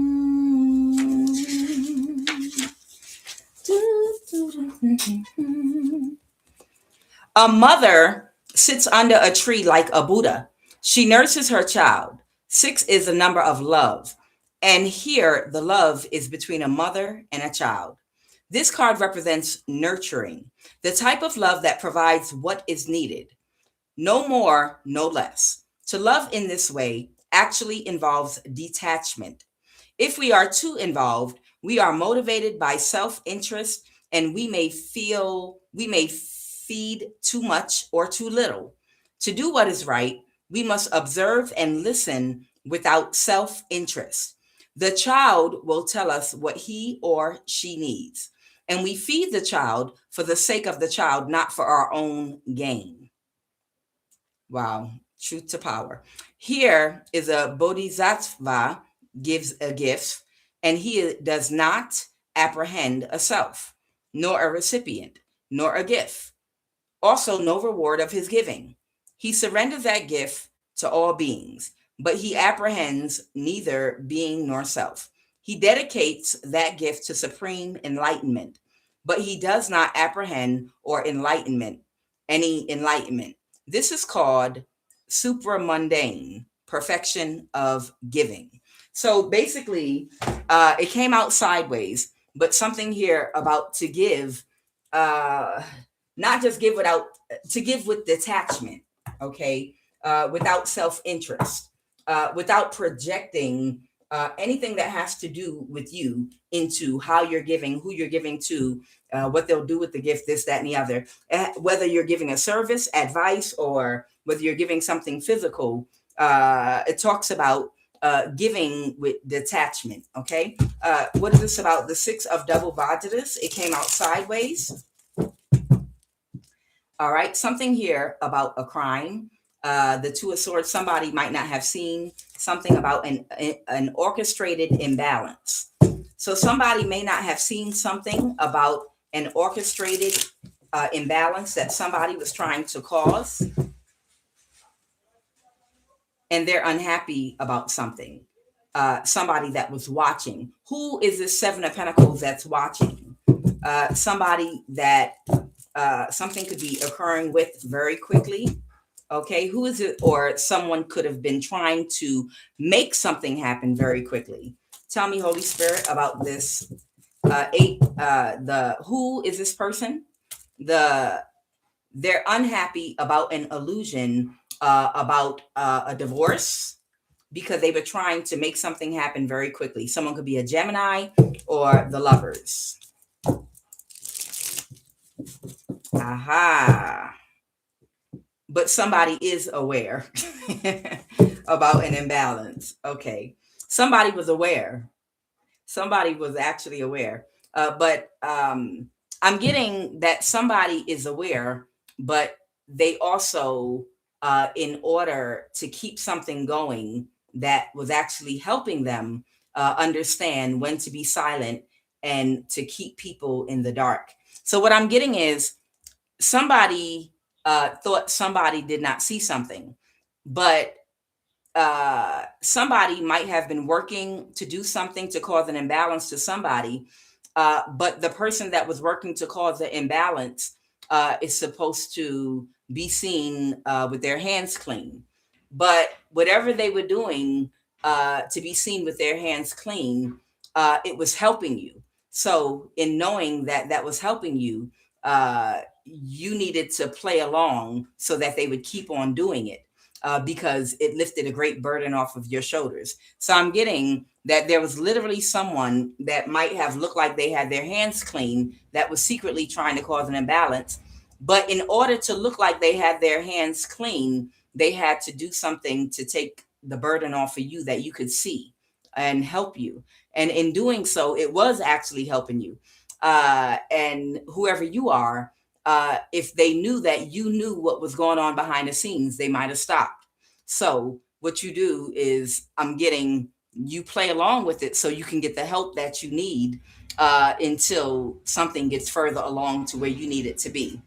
A mother sits under a tree like a Buddha. She nurses her child. 6 is a number of love. And here, the love is between a mother and a child. This card represents nurturing, the type of love that provides what is needed. No more, no less. To love in this way actually involves detachment. If we are too involved, we are motivated by self interest and we may feed too much or too little. To do what is right, we must observe and listen without self interest. The child will tell us what he or she needs, and we feed the child for the sake of the child, not for our own gain. Wow, truth to power. Here is a bodhisattva gives a gift, and he does not apprehend a self, nor a recipient, nor a gift, also no reward of his giving. He surrenders that gift to all beings, but he apprehends neither being nor self. He dedicates that gift to supreme enlightenment, but he does not apprehend or any enlightenment. This is called supramundane perfection of giving. So basically, it came out sideways, but something here about to give, not just give without, to give with detachment, okay, without self-interest, without projecting anything that has to do with you into how you're giving, who you're giving to, what they'll do with the gift, this, that, and the other. Whether you're giving a service, advice, or whether you're giving something physical, it talks about giving with detachment. Okay, what is this about? The 6 of double Vajras. It came out sideways. All right, something here about a crime. The 2 of Swords. Somebody might not have seen something about an orchestrated imbalance. So somebody may not have seen something about an orchestrated imbalance that somebody was trying to cause, and they're unhappy about something. Somebody that was watching. Who is this 7 of Pentacles that's watching? Somebody that something could be occurring with very quickly. Okay, who is it? Or someone could have been trying to make something happen very quickly. Tell me, Holy Spirit, about this 8. Who is this person? They're unhappy about an illusion, about a divorce, because they were trying to make something happen very quickly. Someone could be a Gemini or the Lovers. Aha. But somebody is aware about an imbalance. Okay. Somebody was aware. Somebody was actually aware. But I'm getting that somebody is aware, but they also, in order to keep something going that was actually helping them understand when to be silent and to keep people in the dark. So what I'm getting is somebody thought somebody did not see something, but somebody might have been working to do something to cause an imbalance to somebody, but the person that was working to cause the imbalance is supposed to be seen with their hands clean. But whatever they were doing to be seen with their hands clean, it was helping you. So in knowing that that was helping you, you needed to play along so that they would keep on doing it. Because it lifted a great burden off of your shoulders. So I'm getting that there was literally someone that might have looked like they had their hands clean that was secretly trying to cause an imbalance. But in order to look like they had their hands clean, they had to do something to take the burden off of you that you could see and help you. And in doing so, it was actually helping you. And whoever you are, if they knew that you knew what was going on behind the scenes, they might have stopped. So what you do is, I'm getting, you play along with it so you can get the help that you need until something gets further along to where you need it to be.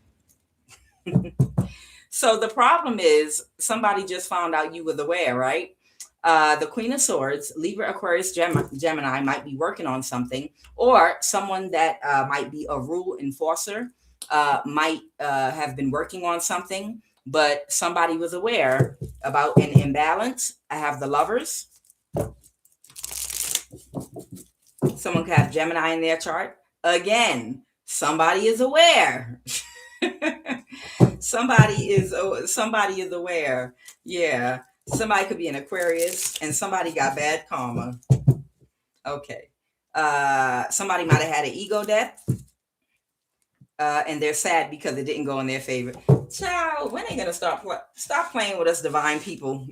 So the problem is somebody just found out you were aware, right? The Queen of Swords, Libra, Aquarius, Gemini might be working on something, or someone that might be a rule enforcer might have been working on something, but somebody was aware about an imbalance. I have the Lovers. Someone could have Gemini in their chart. Again, somebody is aware. somebody is aware. Yeah. Somebody could be an Aquarius and somebody got bad karma. Okay. Somebody might have had an ego death. And they're sad because it didn't go in their favor. Child, when are they gonna stop playing with us divine people?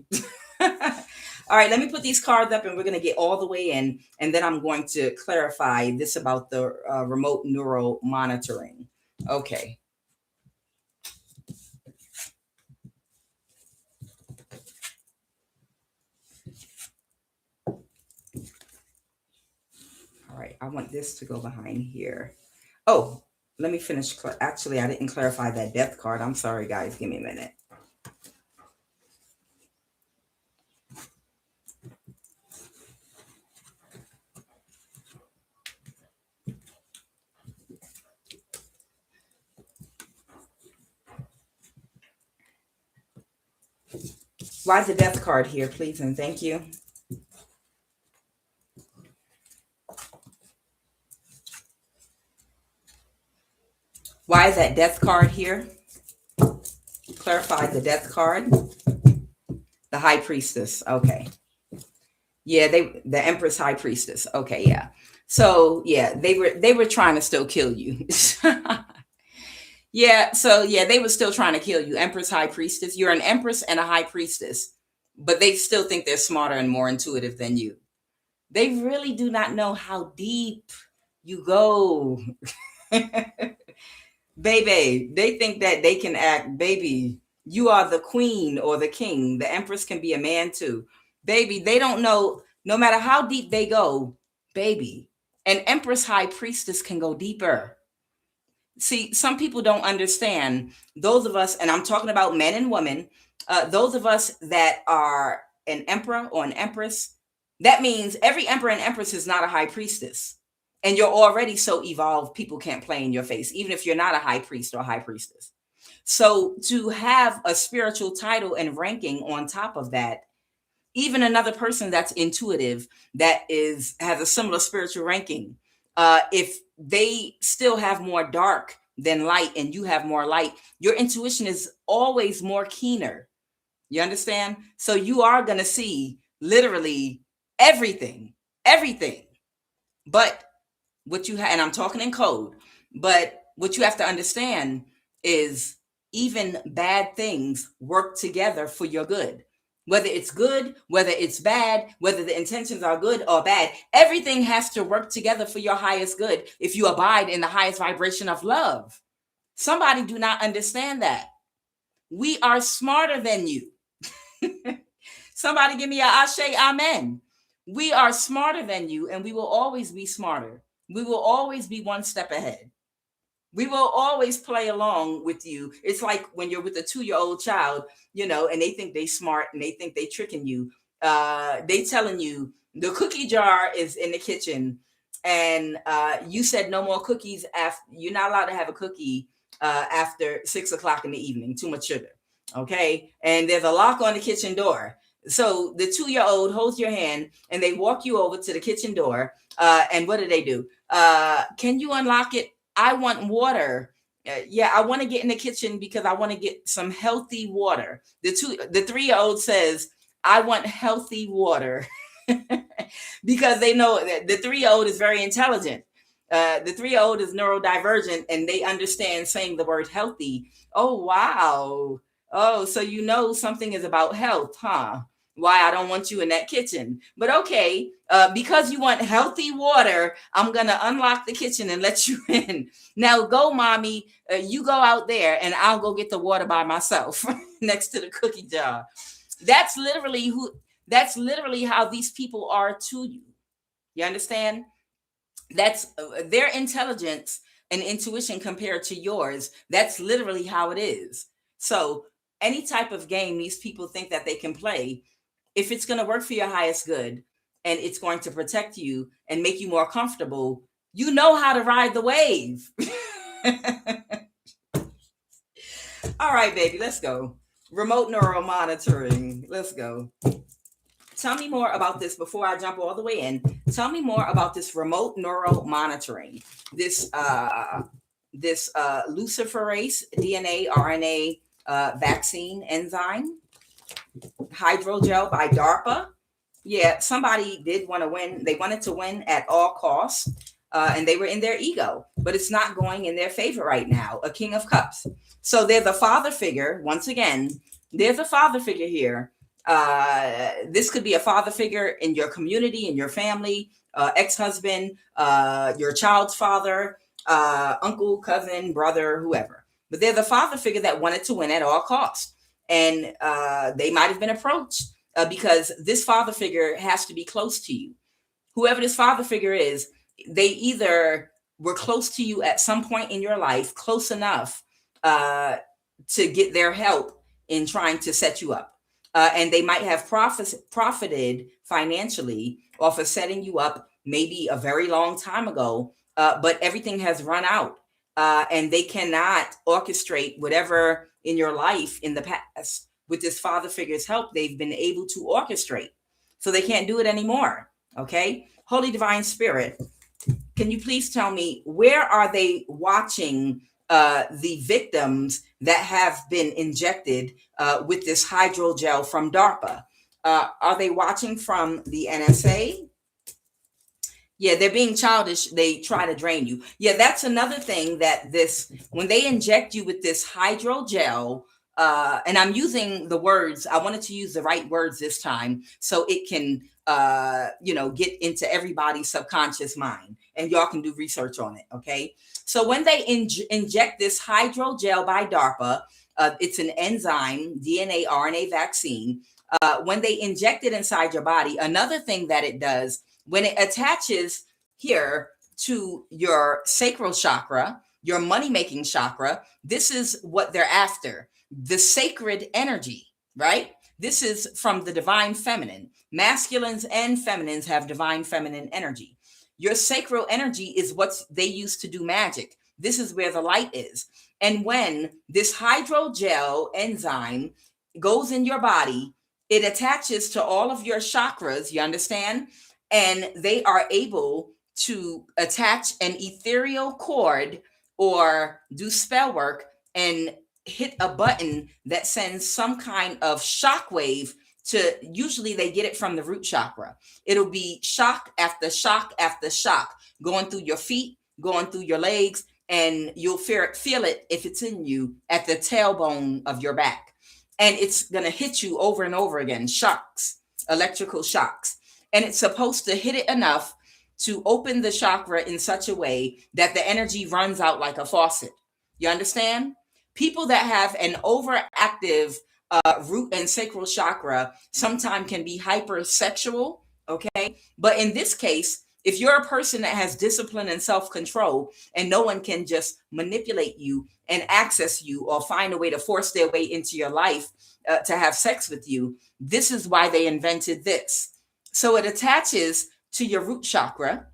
All right, let me put these cards up and we're going to get all the way in. And then I'm going to clarify this about the remote neuro monitoring. Okay. All right, I want this to go behind here. Oh, let me finish. Actually, I didn't clarify that death card. I'm sorry, guys. Give me a minute. Why is the death card here, please, and thank you. Why is that death card here? Clarify the death card. The High Priestess. Okay. Yeah, the Empress High Priestess. Okay, yeah. So yeah, they were trying to still kill you. Yeah, so yeah, they were still trying to kill you. Empress High Priestess. You're an Empress and a High Priestess, but they still think they're smarter and more intuitive than you. They really do not know how deep you go. Baby, they think that they can act. Baby, you are the queen or the king. The Empress can be a man too. Baby, they don't know, no matter how deep they go, baby, an Empress High Priestess can go deeper. See, some people don't understand. Those of us, and I'm talking about men and women, those of us that are an emperor or an empress, that means every emperor and empress is not a high priestess. And you're already so evolved, people can't play in your face, even if you're not a high priest or high priestess. So to have a spiritual title and ranking on top of that, even another person that's intuitive, that has a similar spiritual ranking, if they still have more dark than light and you have more light, your intuition is always more keener. You understand? So you are going to see literally everything. But what you have, and I'm talking in code, but what you have to understand is even bad things work together for your good. Whether it's good, whether it's bad, whether the intentions are good or bad, everything has to work together for your highest good if you abide in the highest vibration of love. Somebody do not understand that. We are smarter than you. Somebody give me a ashe, amen. We are smarter than you, and we will always be smarter. We will always be one step ahead. We will always play along with you. It's like when you're with a 2-year-old child, and they think they smart and they think they tricking you. They telling you the cookie jar is in the kitchen, and you said no more cookies. You're not allowed to have a cookie after 6:00 in the evening. Too much sugar. Okay, and there's a lock on the kitchen door. So the 2-year-old holds your hand and they walk you over to the kitchen door. And what do? Can you unlock it? I want water. Yeah, I want to get in the kitchen because I want to get some healthy water. The 3-year-old says, I want healthy water because they know that the 3-year-old is very intelligent. The 3-year-old is neurodivergent and they understand saying the word healthy. Oh, wow. Oh, so something is about health, huh? Why I don't want you in that kitchen. But okay, because you want healthy water, I'm going to unlock the kitchen and let you in. Now go, mommy. You go out there and I'll go get the water by myself next to the cookie jar. That's literally how these people are to you. You understand? That's their intelligence and intuition compared to yours. That's literally how it is. So any type of game these people think that they can play, if it's going to work for your highest good and it's going to protect you and make you more comfortable, you know how to ride the wave. All right, baby, let's go. Remote neural monitoring. Let's go. Tell me more about this before I jump all the way in. Tell me more about this remote neural monitoring. This luciferase DNA RNA vaccine enzyme hydrogel by DARPA. Yeah, somebody did want to win. They wanted to win at all costs, and they were in their ego, but it's not going in their favor right now. A King of Cups. So they're the father figure. Once again, there's a father figure here. This could be a father figure in your community, in your family, ex-husband, your child's father, uncle, cousin, brother, whoever. But they're the father figure that wanted to win at all costs. And they might have been approached because this father figure has to be close to you. Whoever this father figure is, they either were close to you at some point in your life, close enough to get their help in trying to set you up. And they might have profited financially off of setting you up maybe a very long time ago, but everything has run out. And they cannot orchestrate whatever in your life in the past with this father figure's help they've been able to orchestrate. So they can't do it anymore. Okay. Holy Divine Spirit, can you please tell me, where are they watching the victims that have been injected with this hydrogel from DARPA? Are they watching from the NSA? Yeah, they're being childish. They try to drain you. Yeah, that's another thing that when they inject you with this hydrogel, and I'm using the words, I wanted to use the right words this time so it can, get into everybody's subconscious mind, and y'all can do research on it. Okay. So when they inject this hydrogel by DARPA, it's an enzyme, DNA, RNA vaccine. When they inject it inside your body, another thing that it does, when it attaches here to your sacral chakra, your money-making chakra, this is what they're after. The sacred energy, right? This is from the divine feminine. Masculines and feminines have divine feminine energy. Your sacral energy is what they use to do magic. This is where the light is. And when this hydrogel enzyme goes in your body, it attaches to all of your chakras, you understand? And they are able to attach an ethereal cord or do spell work and hit a button that sends some kind of shock wave to, usually they get it from the root chakra. It'll be shock after shock after shock going through your feet, going through your legs, and you'll feel it if it's in you at the tailbone of your back. And it's going to hit you over and over again, shocks, electrical shocks. And it's supposed to hit it enough to open the chakra in such a way that the energy runs out like a faucet. You understand? People that have an overactive root and sacral chakra sometimes can be hypersexual, okay? But in this case, if you're a person that has discipline and self-control and no one can just manipulate you and access you or find a way to force their way into your life to have sex with you, this is why they invented this. So it attaches to your root chakra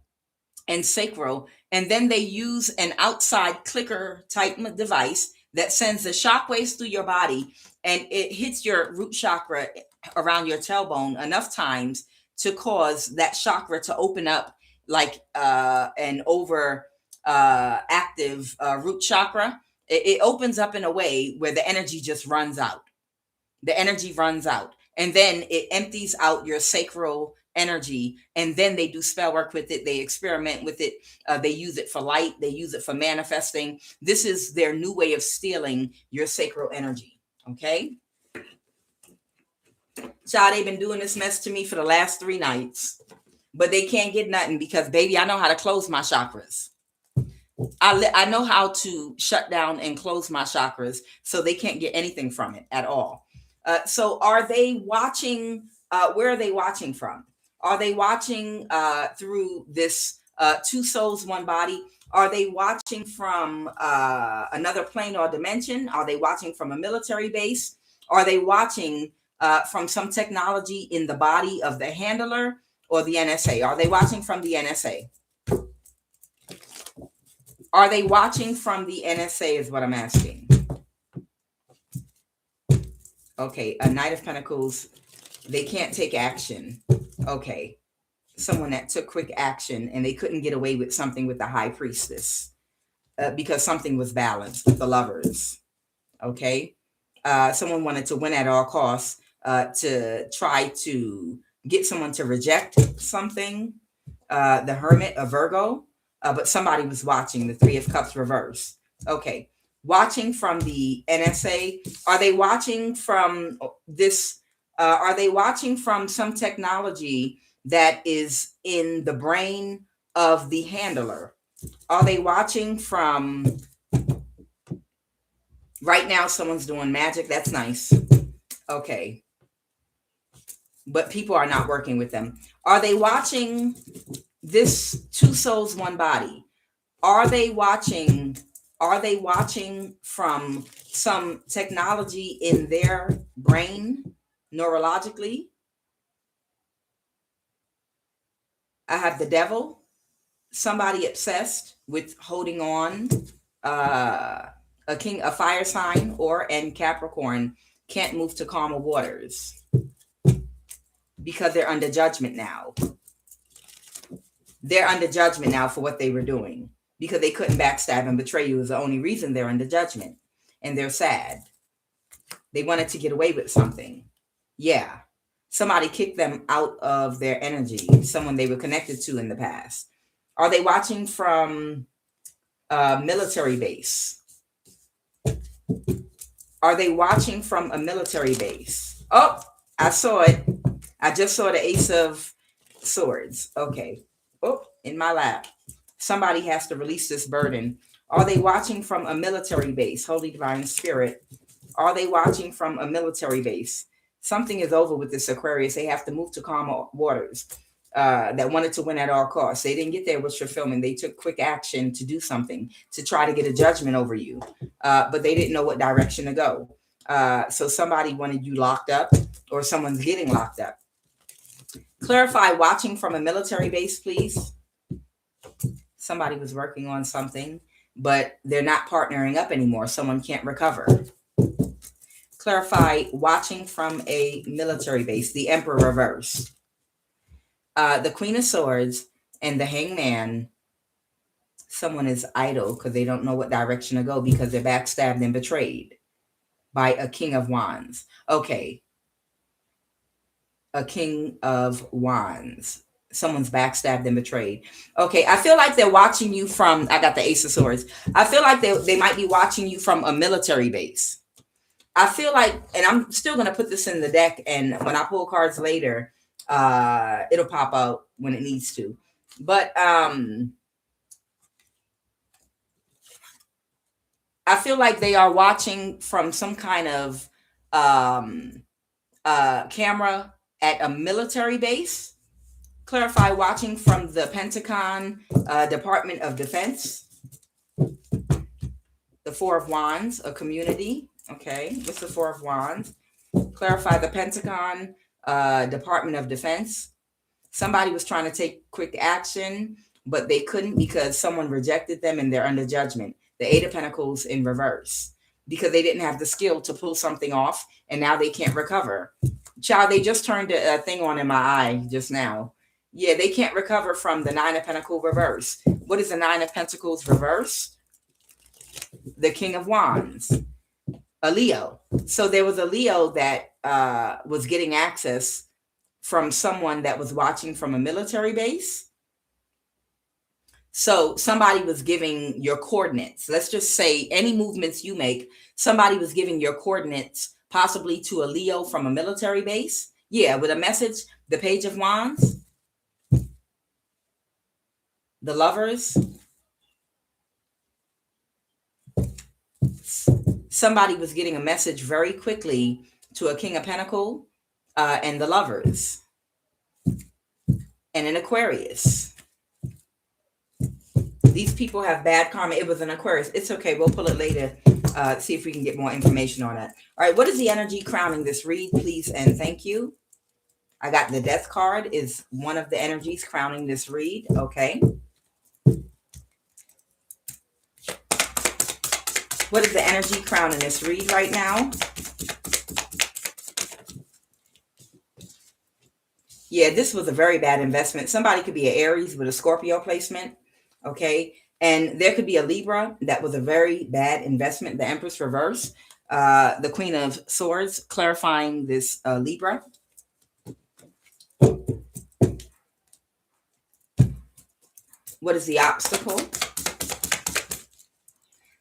and sacral, and then they use an outside clicker type device that sends the shock waves through your body, and it hits your root chakra around your tailbone enough times to cause that chakra to open up like an over active root chakra. It opens up in a way where the energy just runs out. The energy runs out, and then it empties out your sacral energy, and then they do spell work with it. They experiment with it. They use it for light. They use it for manifesting. This is their new way of stealing your sacral energy. Okay. Child, they've been doing this mess to me for the last 3 nights, but they can't get nothing because, baby, I know how to close my chakras. I know how to shut down and close my chakras, so they can't get anything from it at all. So are they watching? Where are they watching from? Are they watching through this 2 souls, 1 body? Are they watching from another plane or dimension? Are they watching from a military base? Are they watching from some technology in the body of the handler or the NSA? Are they watching from the NSA? Are they watching from the NSA is what I'm asking. Okay, a Knight of Pentacles, they can't take action. Okay, someone that took quick action and they couldn't get away with something with the High Priestess because something was balanced with the Lovers. Okay, someone wanted to win at all costs to try to get someone to reject something. The Hermit, a Virgo, but somebody was watching, the Three of Cups reverse. Okay, watching from the NSA. Are they watching from this? Are they watching from some technology that is in the brain of the handler? Are they watching from right now? Someone's doing magic. That's nice. Okay. But people are not working with them. Are they watching this two souls, one body? Are they watching from some technology in their brain neurologically? I have the Devil, somebody obsessed with holding on, a fire sign, and Capricorn can't move to calmer waters because they're under judgment now. They're under judgment now for what they were doing because they couldn't backstab and betray you is the only reason they're under judgment. And they're sad. They wanted to get away with something. Yeah. Somebody kicked them out of their energy, someone they were connected to in the past. Are they watching from a military base? Are they watching from a military base? Oh, I saw it. I just saw the Ace of Swords. Okay. Oh, in my lap. Somebody has to release this burden. Are they watching from a military base? Holy Divine Spirit. Are they watching from a military base? Something is over with this Aquarius. They have to move to calmer waters. That wanted to win at all costs. They didn't get there with fulfillment. They took quick action to do something, to try to get a judgment over you. But they didn't know what direction to go. So somebody wanted you locked up, or someone's getting locked up. Clarify watching from a military base, please. Somebody was working on something, but they're not partnering up anymore. Someone can't recover. Clarify watching from a military base. The Emperor reverse. The Queen of Swords and the Hangman. Someone is idle because they don't know what direction to go because they're backstabbed and betrayed by a King of Wands. Okay. A King of Wands. Someone's backstabbed and betrayed. Okay, I feel like they're watching you from, I got the Ace of Swords. I feel like they might be watching you from a military base. I feel like, and I'm still going to put this in the deck, and when I pull cards later, it'll pop out when it needs to. But I feel like they are watching from some kind of camera at a military base. Clarify watching from the Pentagon Department of Defense. The Four of Wands, a community. Okay, what's the Four of Wands? Clarify the Pentagon Department of Defense. Somebody was trying to take quick action, but they couldn't because someone rejected them and they're under judgment. The Eight of Pentacles in reverse because they didn't have the skill to pull something off, and now they can't recover. Child, they just turned a thing on in my eye just now. Yeah, they can't recover from the Nine of Pentacles reverse. What is the Nine of Pentacles reverse? The King of Wands. A Leo. So there was a Leo that was getting access from someone that was watching from a military base. So somebody was giving your coordinates. Let's just say any movements you make, somebody was giving your coordinates possibly to a Leo from a military base. Yeah, with a message, the Page of Wands. The Lovers. Somebody was getting a message very quickly to a King of Pentacles and the Lovers. And an Aquarius. These people have bad karma. It was an Aquarius. It's okay. We'll pull it later. See if we can get more information on it. All right. What is the energy crowning this read, please? And thank you. I got the Death card is one of the energies crowning this read. Okay. What is the energy crowning this read right now? Yeah, this was a very bad investment. Somebody could be an Aries with a Scorpio placement, okay? And there could be a Libra that was a very bad investment. The Empress reverse, the Queen of Swords, clarifying this Libra. What is the obstacle?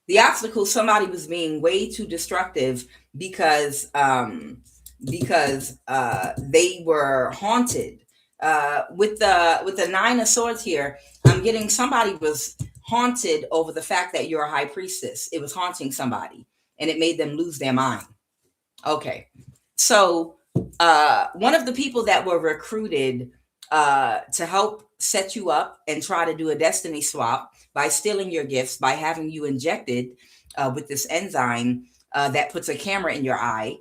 The obstacle, somebody was being way too destructive because they were haunted. With the Nine of Swords here, I'm getting somebody was haunted over the fact that you're a high priestess. It was haunting somebody, and it made them lose their mind. Okay, so one of the people that were recruited to help set you up and try to do a destiny swap by stealing your gifts, by having you injected with this enzyme that puts a camera in your eye.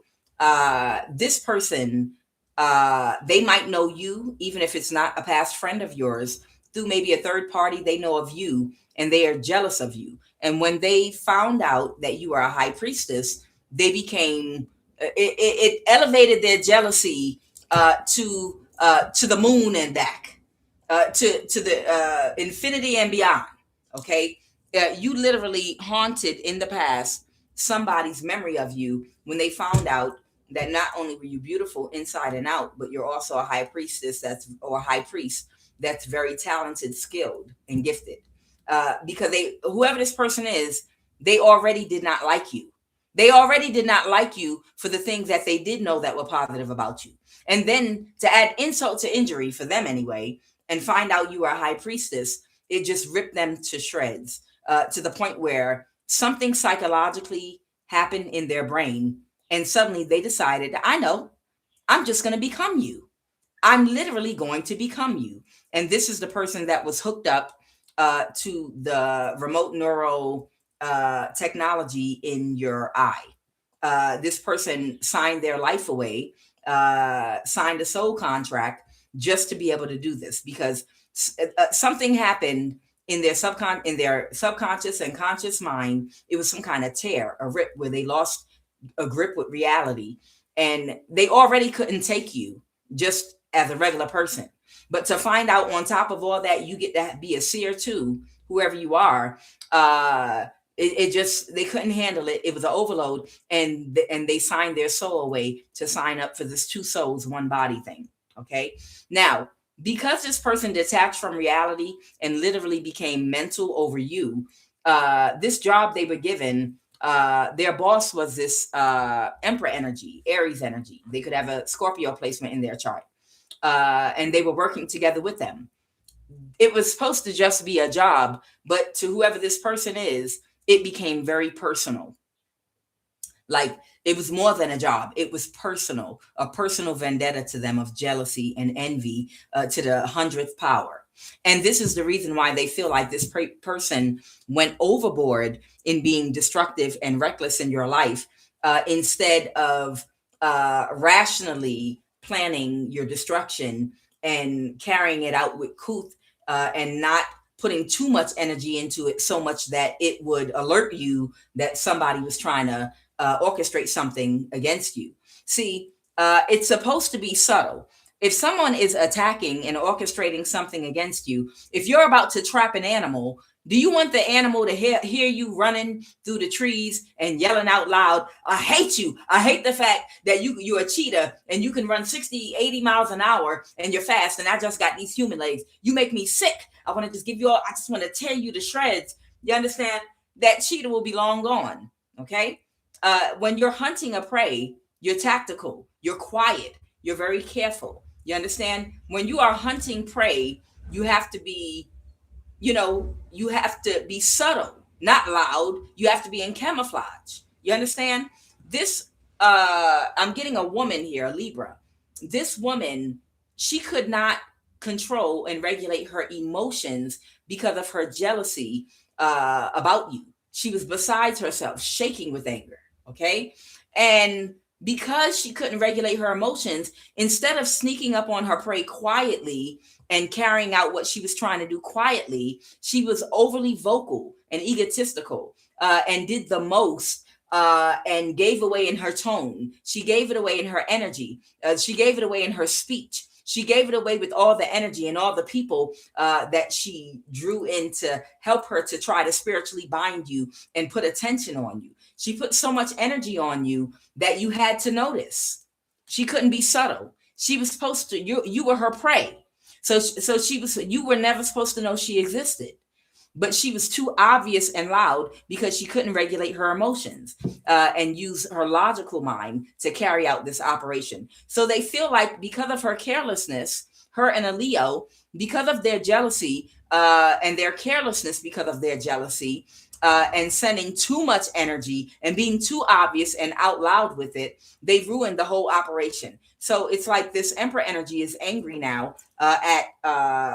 This person, they might know you, even if it's not a past friend of yours, through maybe a third party. They know of you and they are jealous of you. And when they found out that you are a high priestess, they became it elevated their jealousy to the moon and back, to the infinity and beyond. Okay, you literally haunted in the past somebody's memory of you when they found out that not only were you beautiful inside and out, but you're also a high priestess or a high priest that's very talented, skilled, and gifted. Because whoever this person is, they already did not like you. They already did not like you for the things that they did know that were positive about you. And then to add insult to injury for them anyway, and find out you are a high priestess, it just ripped them to shreds, to the point where something psychologically happened in their brain. And suddenly they decided, I know, I'm just going to become you. I'm literally going to become you. And this is the person that was hooked up to the remote neuro technology in your eye. This person signed their life away, signed a soul contract just to be able to do this, because something happened in their subconscious and conscious mind. It was some kind of tear, a rip, where they lost a grip with reality, and they already couldn't take you just as a regular person. But to find out on top of all that, you get to be a seer too, whoever you are. It just, they couldn't handle it. It was an overload, and they signed their soul away to sign up for this two souls, one body thing. Okay. Now, because this person detached from reality and literally became mental over you, this job they were given, their boss was this Emperor energy, Aries energy. They could have a Scorpio placement in their chart. And they were working together with them. It was supposed to just be a job, but to whoever this person is, it became very personal. Like, it was more than a job. It was personal, a personal vendetta to them of jealousy and envy to the 100th power. And this is the reason why they feel like this person went overboard in being destructive and reckless in your life, instead of rationally planning your destruction and carrying it out with couth, and not putting too much energy into it, so much that it would alert you that somebody was trying to orchestrate something against you. See, it's supposed to be subtle. If someone is attacking and orchestrating something against you, if you're about to trap an animal, do you want the animal to hear you running through the trees and yelling out loud, I hate you. I hate the fact that you're a cheetah and you can run 60, 80 miles an hour and you're fast and I just got these human legs. You make me sick. I want to just give you all, I just want to tear you to shreds. You understand? That cheetah will be long gone. Okay? When you're hunting a prey, you're tactical, you're quiet, you're very careful. You understand? When you are hunting prey, you have to be, you have to be subtle, not loud. You have to be in camouflage. You understand? This, I'm getting a woman here, a Libra. This woman, she could not control and regulate her emotions because of her jealousy about you. She was besides herself, shaking with anger. Okay. And because she couldn't regulate her emotions, instead of sneaking up on her prey quietly and carrying out what she was trying to do quietly, she was overly vocal and egotistical, and did the most, and gave away in her tone. She gave it away in her energy. She gave it away in her speech. She gave it away with all the energy and all the people that she drew in to help her to try to spiritually bind you and put attention on you. She put so much energy on you that you had to notice. She couldn't be subtle. She was supposed to, you were her prey. So you were never supposed to know she existed. But she was too obvious and loud because she couldn't regulate her emotions and use her logical mind to carry out this operation. So they feel like because of her carelessness, her and a Leo, because of their jealousy and their carelessness, because of their jealousy and sending too much energy and being too obvious and out loud with it, they've ruined the whole operation. So it's like this Emperor energy is angry now at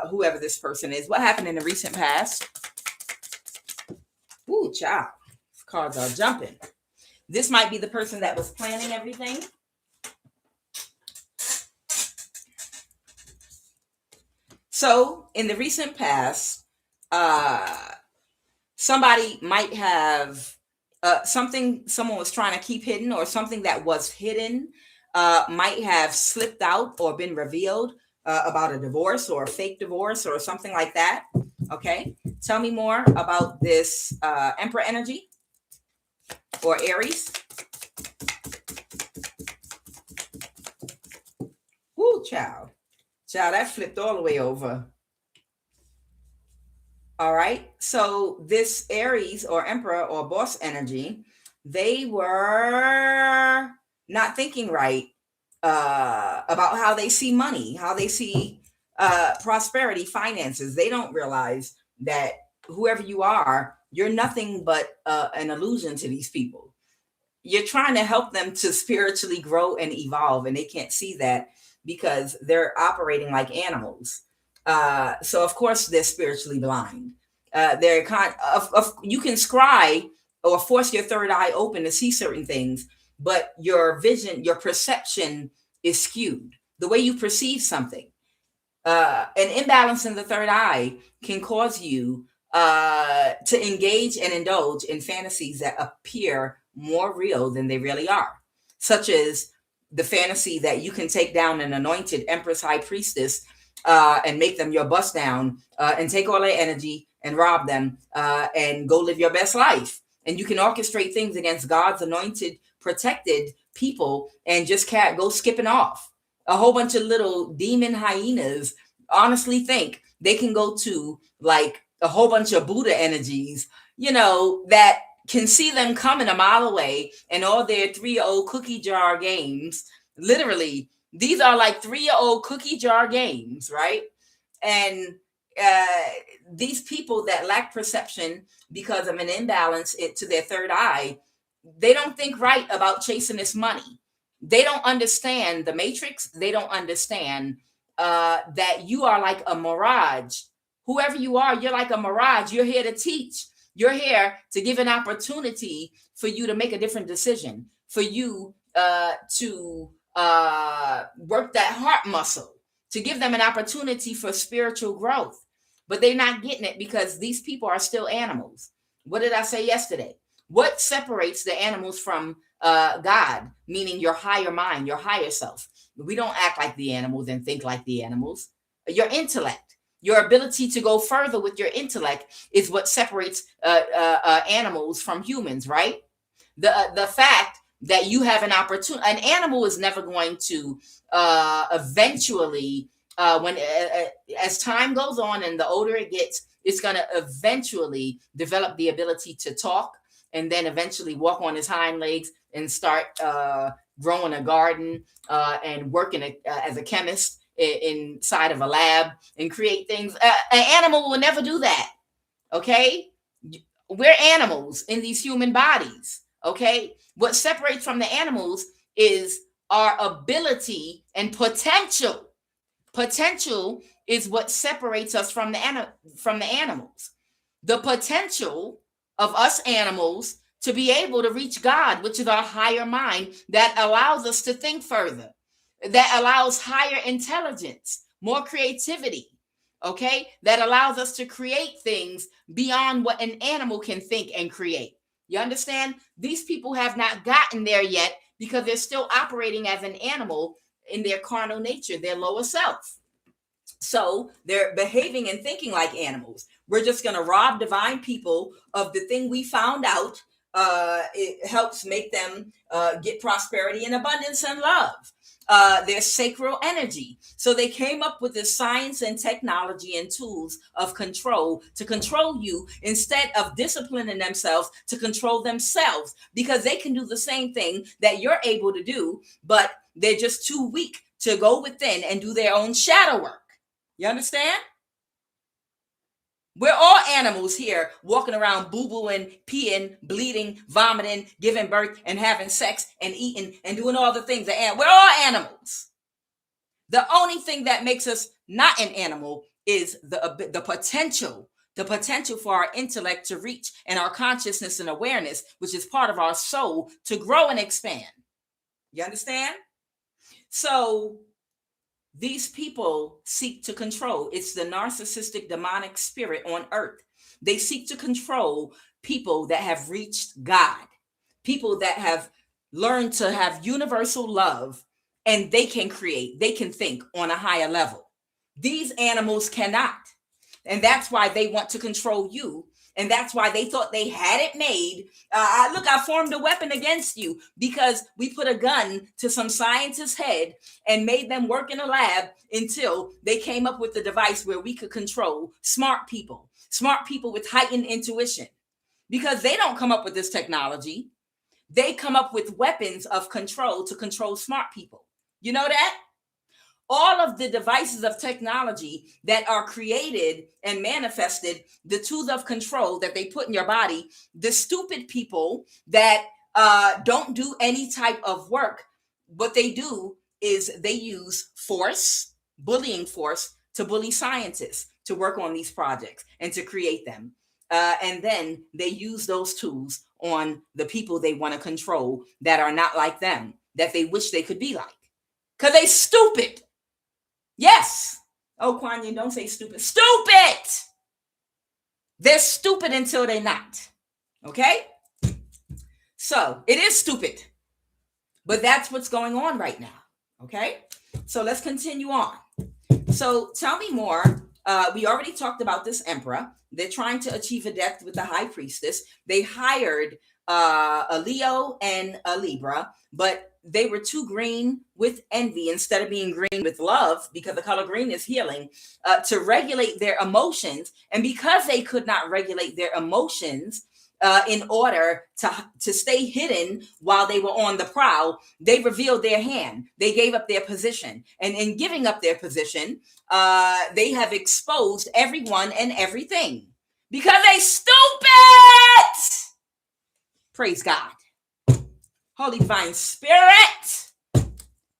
whoever this person is. What happened in the recent past? Ooh, child. These cards are jumping. This might be the person that was planning everything. So in the recent past, somebody might have something someone was trying to keep hidden, or something that was hidden might have slipped out or been revealed about a divorce or a fake divorce or something like that. Okay, tell me more about this Emperor energy or Aries. Ooh, child, that flipped all the way over. All right, so this Aries or Emperor or boss energy, they were not thinking right about how they see money, how they see prosperity, finances. They don't realize that whoever you are, you're nothing but an illusion to these people. You're trying to help them to spiritually grow and evolve, and they can't see that because they're operating like animals. So of course they're spiritually blind. They're you can scry or force your third eye open to see certain things, but your vision, your perception is skewed. The way you perceive something, an imbalance in the third eye can cause you to engage and indulge in fantasies that appear more real than they really are, such as the fantasy that you can take down an anointed Empress High Priestess and make them your bust down and take all their energy and rob them and go live your best life. And you can orchestrate things against God's anointed, protected people and just go skipping off. A whole bunch of little demon hyenas honestly think they can go to like a whole bunch of Buddha energies, that can see them coming a mile away, and all their 3-year-old cookie jar games. Literally, these are like 3-year-old cookie jar games, right? And these people that lack perception because of an imbalance to their third eye, they don't think right about chasing this money. They don't understand the matrix. They don't understand that you are like a mirage. Whoever you are, you're like a mirage. You're here to teach. You're here to give an opportunity for you to make a different decision, for you to work that heart muscle, to give them an opportunity for spiritual growth. But they're not getting it because these people are still animals. What did I say yesterday? What separates the animals from God, meaning your higher mind, your higher self? We don't act like the animals and think like the animals. Your intellect, your ability to go further with your intellect is what separates animals from humans, right? The fact that you have an opportunity, an animal is never going to eventually, as time goes on and the older it gets, it's going to eventually develop the ability to talk, and then eventually walk on his hind legs and start growing a garden and working as a chemist inside of a lab and create things. An animal will never do that. Okay, we're animals in these human bodies. Okay, what separates from the animals is our ability and potential. Potential is what separates us from the animals. The potential of us animals to be able to reach God, which is our higher mind, that allows us to think further, that allows higher intelligence, more creativity, okay, that allows us to create things beyond what an animal can think and create. You understand? These people have not gotten there yet because they're still operating as an animal in their carnal nature, their lower self. So they're behaving and thinking like animals. We're just going to rob divine people of the thing we found out. It helps make them get prosperity and abundance and love. Their sacral energy. So they came up with this science and technology and tools of control to control you instead of disciplining themselves to control themselves, because they can do the same thing that you're able to do, but they're just too weak to go within and do their own shadow work. You understand? We're all animals here, walking around boo-booing, peeing, bleeding, vomiting, giving birth, and having sex, and eating, and doing all the things. We're all animals. The only thing that makes us not an animal is the potential for our intellect to reach, and our consciousness and awareness, which is part of our soul, to grow and expand. You understand? So these people seek to control. It's the narcissistic demonic spirit on earth. They seek to control people that have reached God, people that have learned to have universal love, and they can create, they can think on a higher level. These animals cannot. And that's why they want to control you. And that's why they thought they had it made. Look, I formed a weapon against you, because we put a gun to some scientist's head and made them work in a lab until they came up with the device where we could control smart people with heightened intuition. Because they don't come up with this technology. They come up with weapons of control to control smart people. You know that? All of the devices of technology that are created and manifested, the tools of control that they put in your body, the stupid people that don't do any type of work, what they do is they use force, bullying force, to bully scientists to work on these projects and to create them. And then they use those tools on the people they want to control that are not like them, that they wish they could be like. Because they stupid. Yes. Oh, QUAN, you don't say stupid. Stupid! They're stupid until they're not. Okay? So it is stupid. But that's what's going on right now. Okay? So let's continue on. So tell me more. We already talked about this emperor. They're trying to achieve a death with the high priestess. They hired a Leo and a Libra, but they were too green with envy instead of being green with love, because the color green is healing, to regulate their emotions. And because they could not regulate their emotions in order to stay hidden while they were on the prowl, they revealed their hand. They gave up their position. And in giving up their position, they have exposed everyone and everything because they stupid. Praise God. Holy Divine Spirit,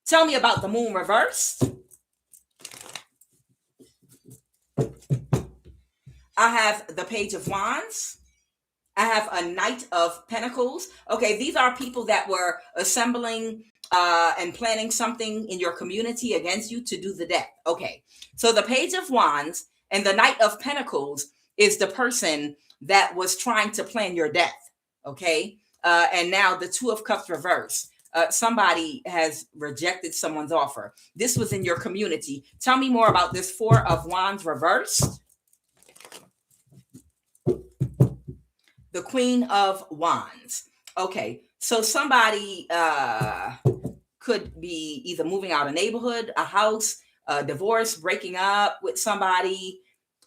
tell me about the moon reversed. I have the Page of Wands. I have a Knight of Pentacles. Okay, these are people that were assembling and planning something in your community against you to do the death. Okay, so the Page of Wands and the Knight of Pentacles is the person that was trying to plan your death. Okay. And now the Two of Cups reverse. Somebody has rejected someone's offer. This was in your community. Tell me more about this Four of Wands reversed. The Queen of Wands. Okay, so somebody could be either moving out of a neighborhood, a house, a divorce, breaking up with somebody.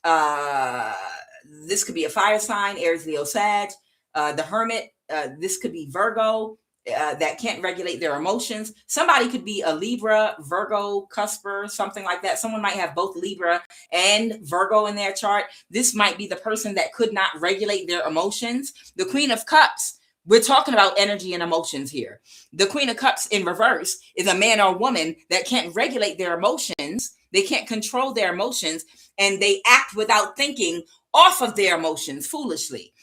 This could be a fire sign, Aries, Leo, Sag. The Hermit. This could be Virgo that can't regulate their emotions. Somebody could be a Libra, Virgo, Cusper, something like that. Someone might have both Libra and Virgo in their chart. This might be the person that could not regulate their emotions. The Queen of Cups, we're talking about energy and emotions here. The Queen of Cups in reverse is a man or woman that can't regulate their emotions. They can't control their emotions, and they act without thinking off of their emotions foolishly.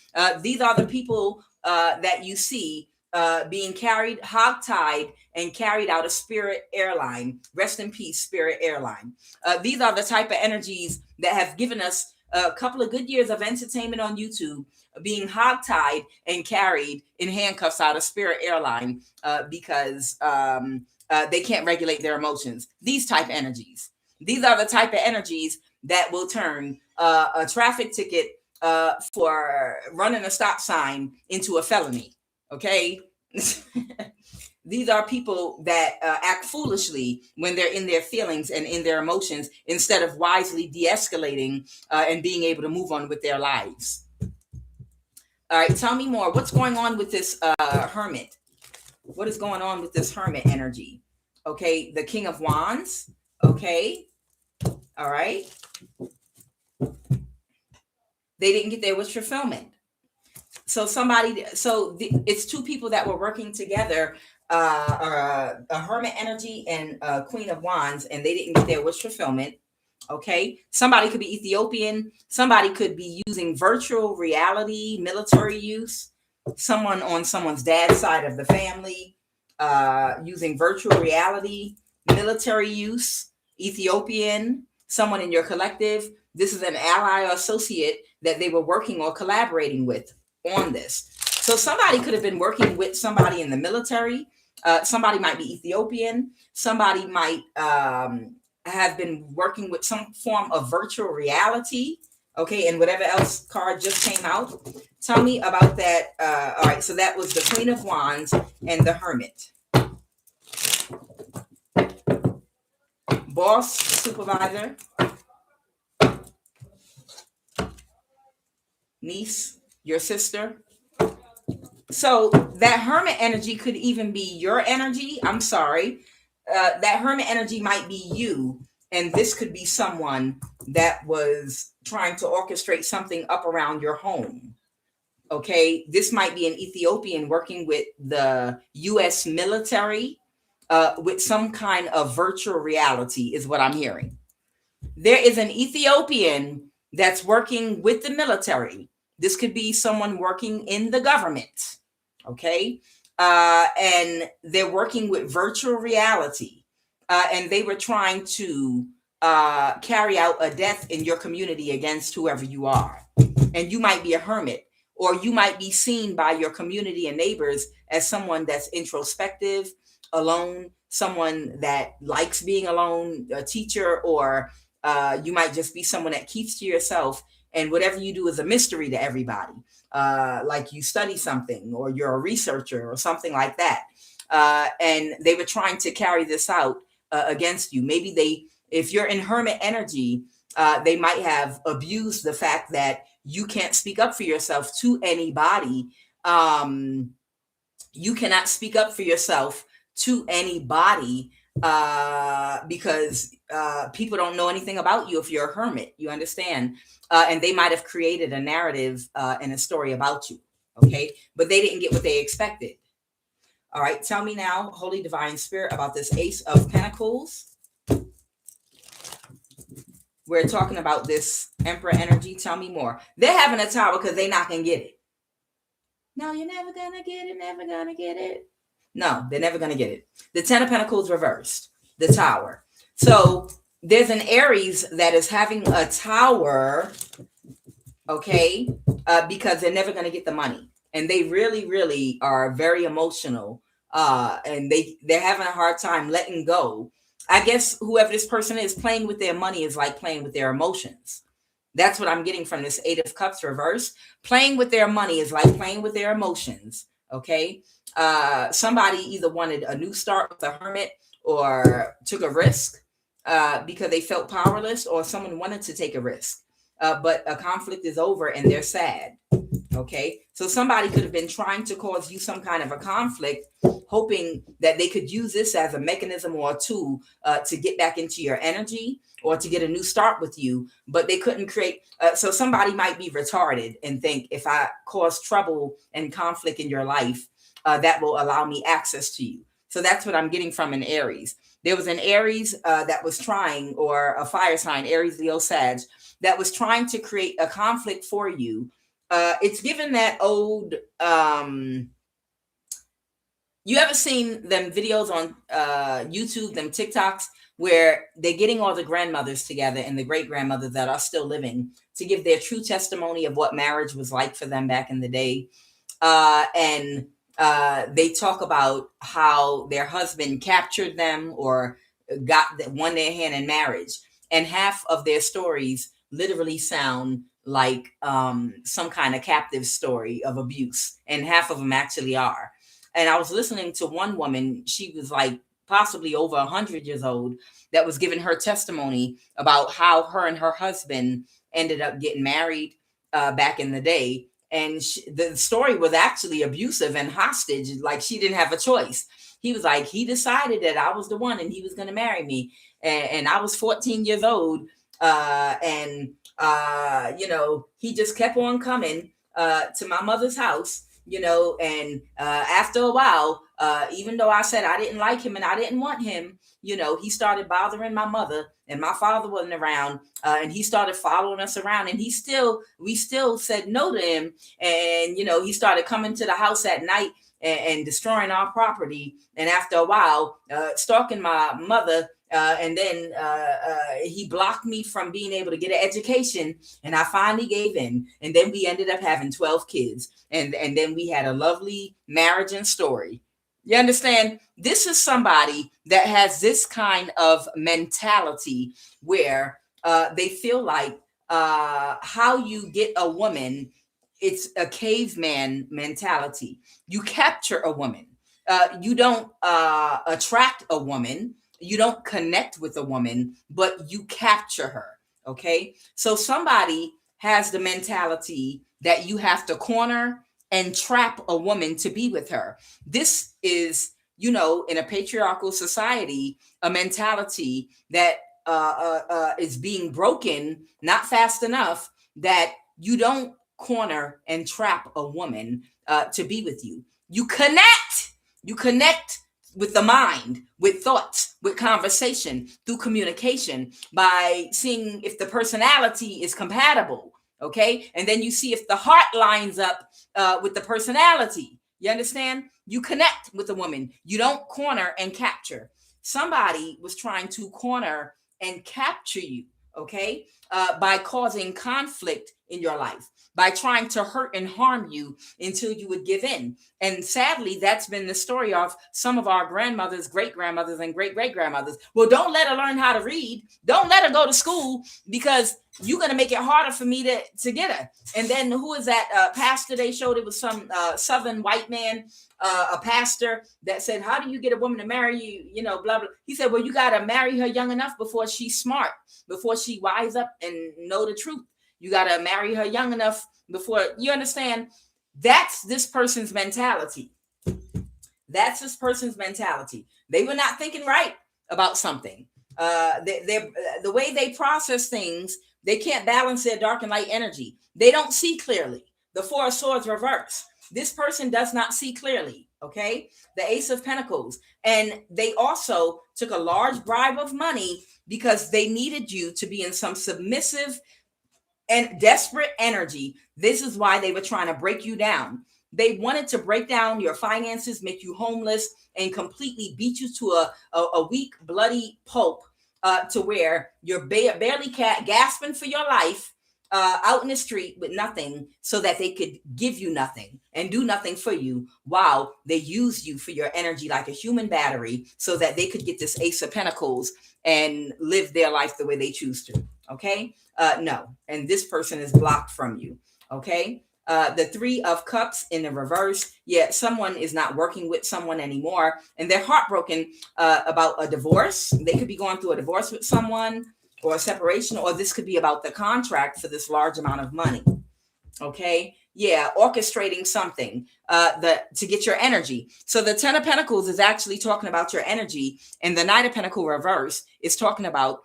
These are the people that you see being carried, hogtied, and carried out of Spirit Airline. Rest in peace, Spirit Airline. These are the type of energies that have given us a couple of good years of entertainment on YouTube, being hogtied and carried in handcuffs out of Spirit Airline because they can't regulate their emotions. These type energies. These are the type of energies that will turn a traffic ticket for running a stop sign into a felony. Okay. These are people that act foolishly when they're in their feelings and in their emotions instead of wisely de-escalating and being able to move on with their lives. All right, tell me more. What's going on with this hermit? What is going on with this hermit energy? Okay, the King of Wands. Okay, all right. They didn't get their wish fulfillment. So it's two people that were working together, a hermit energy and a Queen of Wands, and they didn't get their wish fulfillment. Okay, somebody could be Ethiopian, somebody could be using virtual reality, military use, someone on someone's dad's side of the family using virtual reality, military use, Ethiopian, someone in your collective. This is an ally or associate that they were working or collaborating with on this. So somebody could have been working with somebody in the military. Somebody might be Ethiopian. Somebody might have been working with some form of virtual reality. Okay, and whatever else card just came out. Tell me about that. All right, so that was the Queen of Wands and the Hermit. Boss, supervisor, niece, your sister. So that hermit energy could even be your energy. I'm sorry. That hermit energy might be you. And this could be someone that was trying to orchestrate something up around your home. Okay. This might be an Ethiopian working with the US military with some kind of virtual reality is what I'm hearing. There is an Ethiopian that's working with the military. This could be someone working in the government. Okay. And they're working with virtual reality. And they were trying to carry out a death in your community against whoever you are. And you might be a hermit, or you might be seen by your community and neighbors as someone that's introspective, alone, someone that likes being alone, a teacher, or you might just be someone that keeps to yourself. And whatever you do is a mystery to everybody. Like you study something, or you're a researcher or something like that. And they were trying to carry this out against you. Maybe if you're in hermit energy, they might have abused the fact that you can't speak up for yourself to anybody. You cannot speak up for yourself to anybody because people don't know anything about you if you're a hermit. You understand? And they might have created a narrative and a story about you. Okay, but they didn't get what they expected. All right, tell me now, Holy Divine Spirit, about this Ace of Pentacles. We're talking about this Emperor energy. Tell me more. They're having a tower because they're not going to get it. No, you're never going to get it, never going to get it. No, they're never going to get it. The Ten of Pentacles reversed, the Tower. So there's an Aries that is having a tower, okay, because they're never going to get the money. And they really, really are very emotional. And they're having a hard time letting go. I guess whoever this person is, playing with their money is like playing with their emotions. That's what I'm getting from this Eight of Cups reverse. Playing with their money is like playing with their emotions. Okay. Somebody either wanted a new start with a hermit or took a risk because they felt powerless, or someone wanted to take a risk. But a conflict is over and they're sad. Okay. So somebody could have been trying to cause you some kind of a conflict, hoping that they could use this as a mechanism or a tool to get back into your energy or to get a new start with you, but they couldn't create. So somebody might be retarded and think, if I cause trouble and conflict in your life, that will allow me access to you. So that's what I'm getting from an Aries. There was an Aries that was trying, or a fire sign, Aries, Leo, Sag, that was trying to create a conflict for you. It's given that old You ever seen them videos on YouTube, them TikToks, where they're getting all the grandmothers together and the great grandmothers that are still living to give their true testimony of what marriage was like for them back in the day? And they talk about how their husband captured them or won their hand in marriage, and half of their stories literally sound like some kind of captive story of abuse, and half of them actually are. And I was listening to one woman; she was like possibly over 100 years old, that was giving her testimony about how her and her husband ended up getting married back in the day, and the story was actually abusive and hostage, like she didn't have a choice. He was like, he decided that I was the one and he was going to marry me, and I was 14 years old, and he just kept on coming to my mother's house, and after a while, even though I said I didn't like him and I didn't want him, he started bothering my mother, and my father wasn't around, and he started following us around, and we still said no to him. And he started coming to the house at night and destroying our property, and after a while stalking my mother, and then he blocked me from being able to get an education, and I finally gave in, and then we ended up having 12 kids, and then we had a lovely marriage and story. You understand? This is somebody that has this kind of mentality where they feel like how you get a woman, it's a caveman mentality. You capture a woman. You don't attract a woman. You don't connect with a woman, but you capture her. Okay. So somebody has the mentality that you have to corner and trap a woman to be with her. This is, in a patriarchal society, a mentality that is being broken, not fast enough, that you don't corner and trap a woman to be with you. You connect. You connect with the mind, with thoughts, with conversation, through communication, by seeing if the personality is compatible. Okay. And then you see if the heart lines up with the personality. You understand? You connect with a woman. You don't corner and capture. Somebody was trying to corner and capture you, okay, by causing conflict in your life, by trying to hurt and harm you until you would give in. And sadly, that's been the story of some of our grandmothers, great grandmothers, and great great grandmothers. Well, don't let her learn how to read. Don't let her go to school, because you're going to make it harder for me to get her. And then who is that pastor they showed? It was some Southern white man, a pastor, that said, how do you get a woman to marry you? Blah, blah. He said, well, you got to marry her young enough before she's smart, before she wise up and know the truth. You got to marry her young enough before, you understand? That's this person's mentality. That's this person's mentality. They were not thinking right about something. The way they process things, they can't balance their dark and light energy. They don't see clearly. The Four of Swords reverse. This person does not see clearly. Okay. The Ace of Pentacles. And they also took a large bribe of money because they needed you to be in some submissive and desperate energy. This is why they were trying to break you down. They wanted to break down your finances, make you homeless, and completely beat you to a weak, bloody pulp, to where you're barely gasping for your life out in the street with nothing, so that they could give you nothing and do nothing for you, while they use you for your energy like a human battery, so that they could get this Ace of Pentacles and live their life the way they choose to. Okay. No. And this person is blocked from you. Okay. The Three of Cups in the reverse. Yeah. Someone is not working with someone anymore, and they're heartbroken about a divorce. They could be going through a divorce with someone, or a separation, or this could be about the contract for this large amount of money. Okay. Yeah. Orchestrating something to get your energy. So the Ten of Pentacles is actually talking about your energy, and the Knight of Pentacles reverse is talking about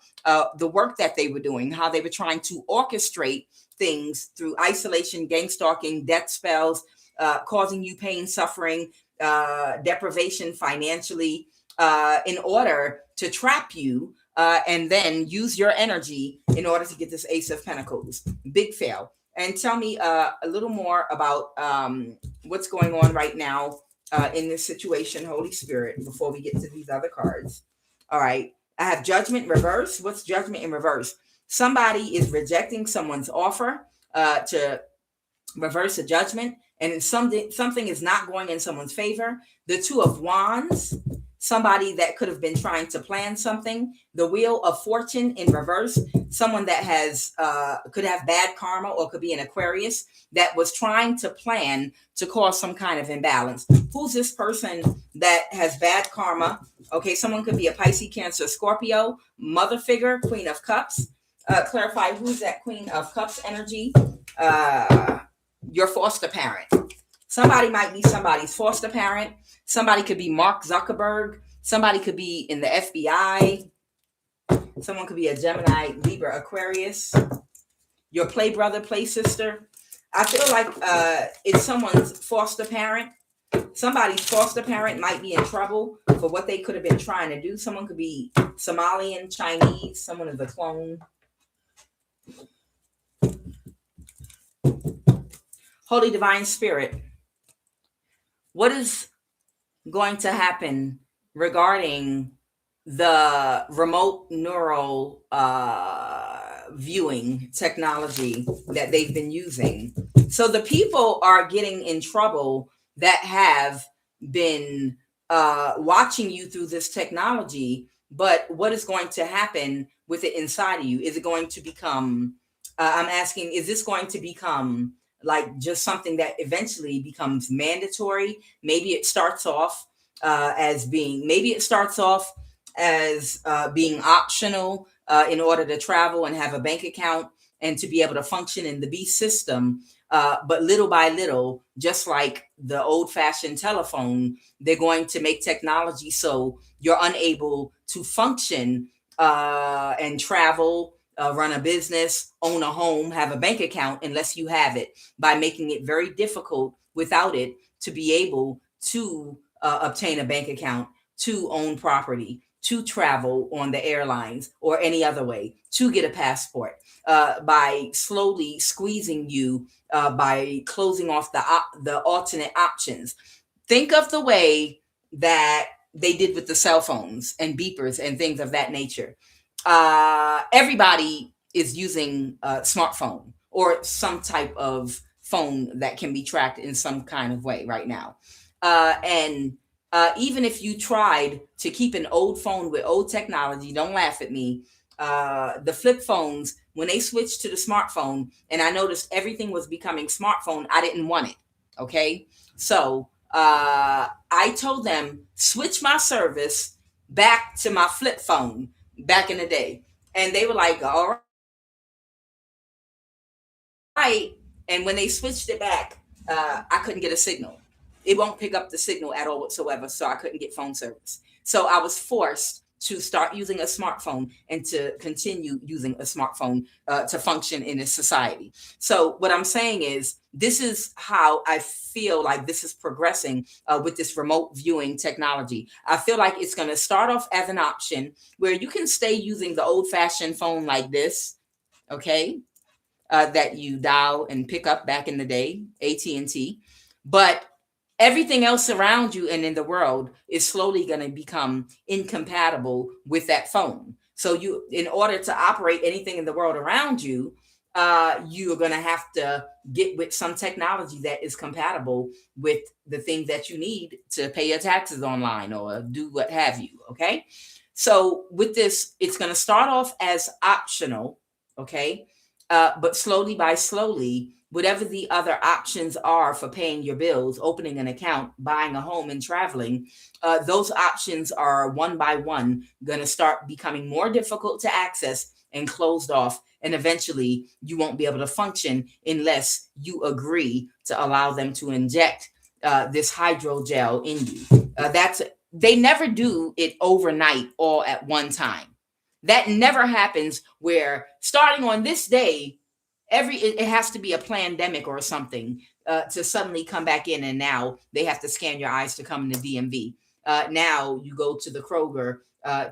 the work that they were doing, how they were trying to orchestrate things through isolation, gang stalking, death spells, causing you pain, suffering, deprivation financially, in order to trap you, and then use your energy in order to get this Ace of Pentacles. Big fail. And tell me a little more about what's going on right now in this situation, Holy Spirit, before we get to these other cards. All right. I have judgment reverse. What's judgment in reverse? Somebody is rejecting someone's offer to reverse a judgment, and something is not going in someone's favor. The Two of Wands, somebody that could have been trying to plan something. The Wheel of Fortune in reverse, someone that has could have bad karma or could be an Aquarius that was trying to plan to cause some kind of imbalance. Who's this person that has bad karma? Okay, someone could be a Pisces, Cancer, Scorpio, mother figure, Queen of Cups. Clarify who's that Queen of Cups energy. Your foster parent. Somebody might be somebody's foster parent. Somebody could be Mark Zuckerberg. Somebody could be in the FBI. Someone could be a Gemini, Libra, Aquarius. Your play brother, play sister. I feel like it's someone's foster parent. Somebody's foster parent might be in trouble for what they could have been trying to do. Someone could be Somalian, Chinese. Someone is a clone. Holy Divine Spirit, what is going to happen regarding the remote Neuro viewing technology that they've been using? So the people are getting in trouble that have been watching you through this technology, but what is going to happen with it inside of you? Is it going to become, I'm asking, is this going to become like just something that eventually becomes mandatory? Maybe it starts off as being optional in order to travel and have a bank account and to be able to function in the beast system. But little by little, just like the old-fashioned telephone, they're going to make technology so you're unable to function and travel, run a business, own a home, have a bank account unless you have it, by making it very difficult without it to be able to obtain a bank account, to own property, to travel on the airlines or any other way, to get a passport, by slowly squeezing you, by closing off the alternate options. Think of the way that they did with the cell phones and beepers and things of that nature. Everybody is using a smartphone or some type of phone that can be tracked in some kind of way right now. And even if you tried to keep an old phone with old technology, don't laugh at me. The flip phones, when they switched to the smartphone, and I noticed everything was becoming smartphone, I didn't want it. Okay. So I told them, switch my service back to my flip phone back in the day. And they were like, all right. And when they switched it back, I couldn't get a signal. It won't pick up the signal at all whatsoever. So I couldn't get phone service. So I was forced to start using a smartphone and to continue using a smartphone to function in a society. So what I'm saying is, this is how I feel like this is progressing with this remote viewing technology. I feel like it's going to start off as an option where you can stay using the old-fashioned phone like this, okay, that you dial and pick up back in the day, AT&T, but everything else around you and in the world is slowly going to become incompatible with that phone. So you, in order to operate anything in the world around you, you are going to have to get with some technology that is compatible with the things that you need to pay your taxes online or do what have you. Okay. So with this, it's going to start off as optional. Okay. But slowly, whatever the other options are for paying your bills, opening an account, buying a home, and traveling, those options are one by one going to start becoming more difficult to access and closed off. And eventually you won't be able to function unless you agree to allow them to inject this hydrogel in you. They never do it overnight all at one time. That never happens where starting on this day, it has to be a pandemic or something to suddenly come back in, and now they have to scan your eyes to come in the DMV. Now you go to the Kroger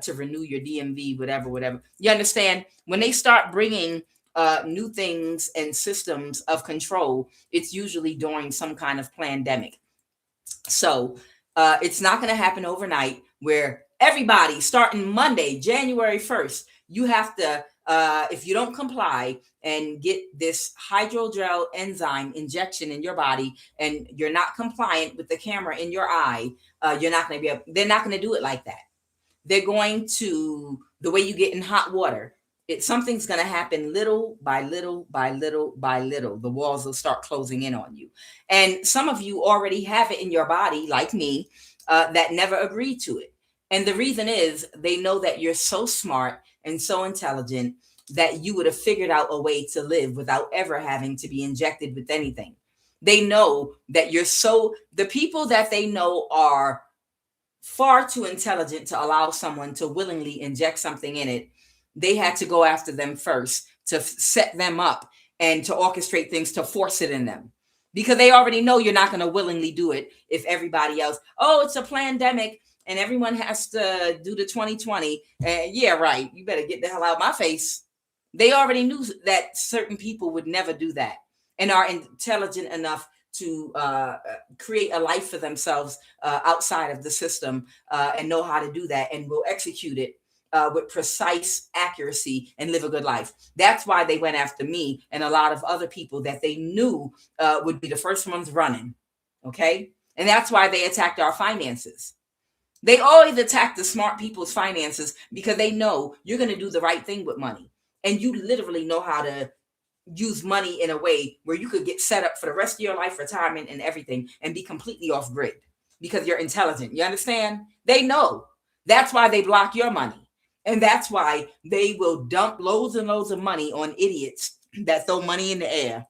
to renew your DMV, whatever. You understand? When they start bringing new things and systems of control, it's usually during some kind of pandemic. So it's not going to happen overnight where everybody starting Monday, January 1st, you have to, if you don't comply and get this hydrogel enzyme injection in your body and you're not compliant with the camera in your eye, you're not going to be able, they're not going to do it like that. They're going to, the way you get in hot water, something's going to happen little by little by little by little. The walls will start closing in on you. And some of you already have it in your body, like me, that never agreed to it. And the reason is they know that you're so smart and so intelligent that you would have figured out a way to live without ever having to be injected with anything. They know that you're so, the people that they know are far too intelligent to allow someone to willingly inject something in it. They had to go after them first to set them up and to orchestrate things to force it in them, because they already know you're not going to willingly do it. If everybody else, oh, it's a pandemic and everyone has to do the 2020, yeah, right, you better get the hell out of my face. They already knew that certain people would never do that and are intelligent enough to create a life for themselves outside of the system, and know how to do that and will execute it with precise accuracy and live a good life. That's why they went after me and a lot of other people that they knew would be the first ones running. Okay. And that's why they attacked our finances. They always attack the smart people's finances because they know you're going to do the right thing with money. And you literally know how to use money in a way where you could get set up for the rest of your life, retirement and everything, and be completely off grid because you're intelligent. You understand? They know. That's why they block your money. And that's why they will dump loads and loads of money on idiots that throw money in the air,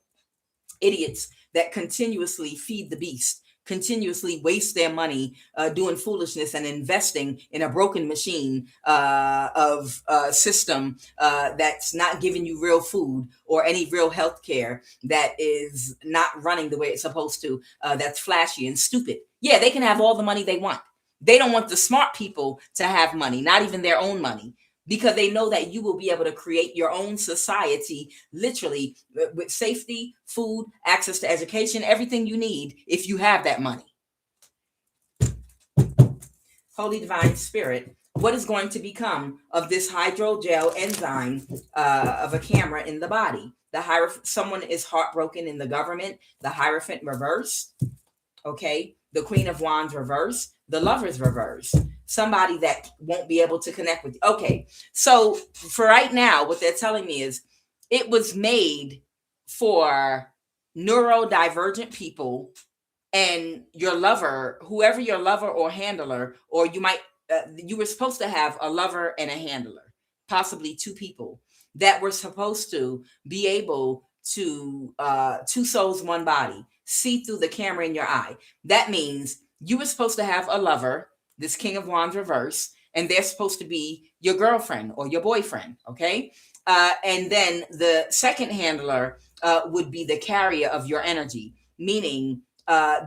idiots that continuously feed the beast, continuously waste their money doing foolishness and investing in a broken machine of system that's not giving you real food or any real health care, that is not running the way it's supposed to, that's flashy and stupid. Yeah, they can have all the money they want. They don't want the smart people to have money, not even their own money, because they know that you will be able to create your own society, literally, with safety, food, access to education, everything you need if you have that money. Holy Divine Spirit, what is going to become of this hydrogel enzyme of a camera in the body? Someone is heartbroken in the government, the Hierophant reverse, okay? The Queen of Wands reverse, the Lovers reverse. Somebody that won't be able to connect with you. Okay, so for right now, what they're telling me is it was made for neurodivergent people, and your lover, whoever your lover or handler, or you were supposed to have a lover and a handler, possibly two people that were supposed to be able to, two souls, one body, see through the camera in your eye. That means you were supposed to have a lover, this King of Wands reverse, and they're supposed to be your girlfriend or your boyfriend, okay? And then the second handler would be the carrier of your energy, meaning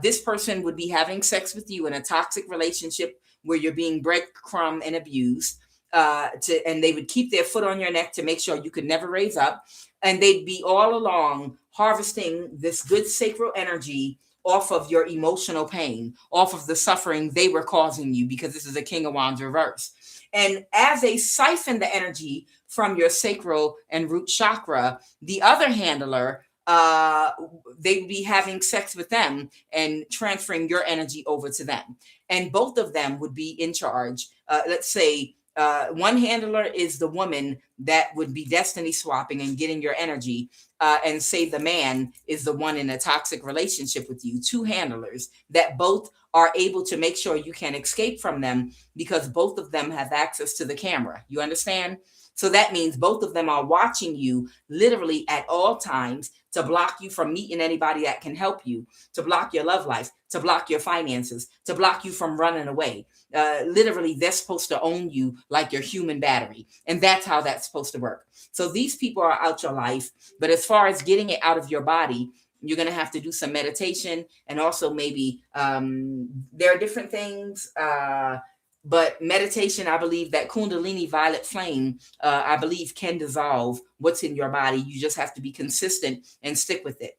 this person would be having sex with you in a toxic relationship where you're being breadcrumb and abused, and they would keep their foot on your neck to make sure you could never raise up, and they'd be all along harvesting this good sacral energy off of your emotional pain, off of the suffering they were causing you, because this is a King of Wands reverse. And as they siphon the energy from your sacral and root chakra, the other handler, they'd be having sex with them and transferring your energy over to them. And both of them would be in charge. Let's say one handler is the woman that would be destiny swapping and getting your energy, and say the man is the one in a toxic relationship with you. Two handlers that both are able to make sure you can escape from them, because both of them have access to the camera. You understand? So that means both of them are watching you literally at all times to block you from meeting anybody that can help you, to block your love life, to block your finances, to block you from running away. Literally, they're supposed to own you like your human battery. And that's how that's supposed to work. So these people are out your life. But as far as getting it out of your body, you're going to have to do some meditation. And also maybe there are different things. But meditation, I believe that Kundalini violet flame, I believe can dissolve what's in your body. You just have to be consistent and stick with it.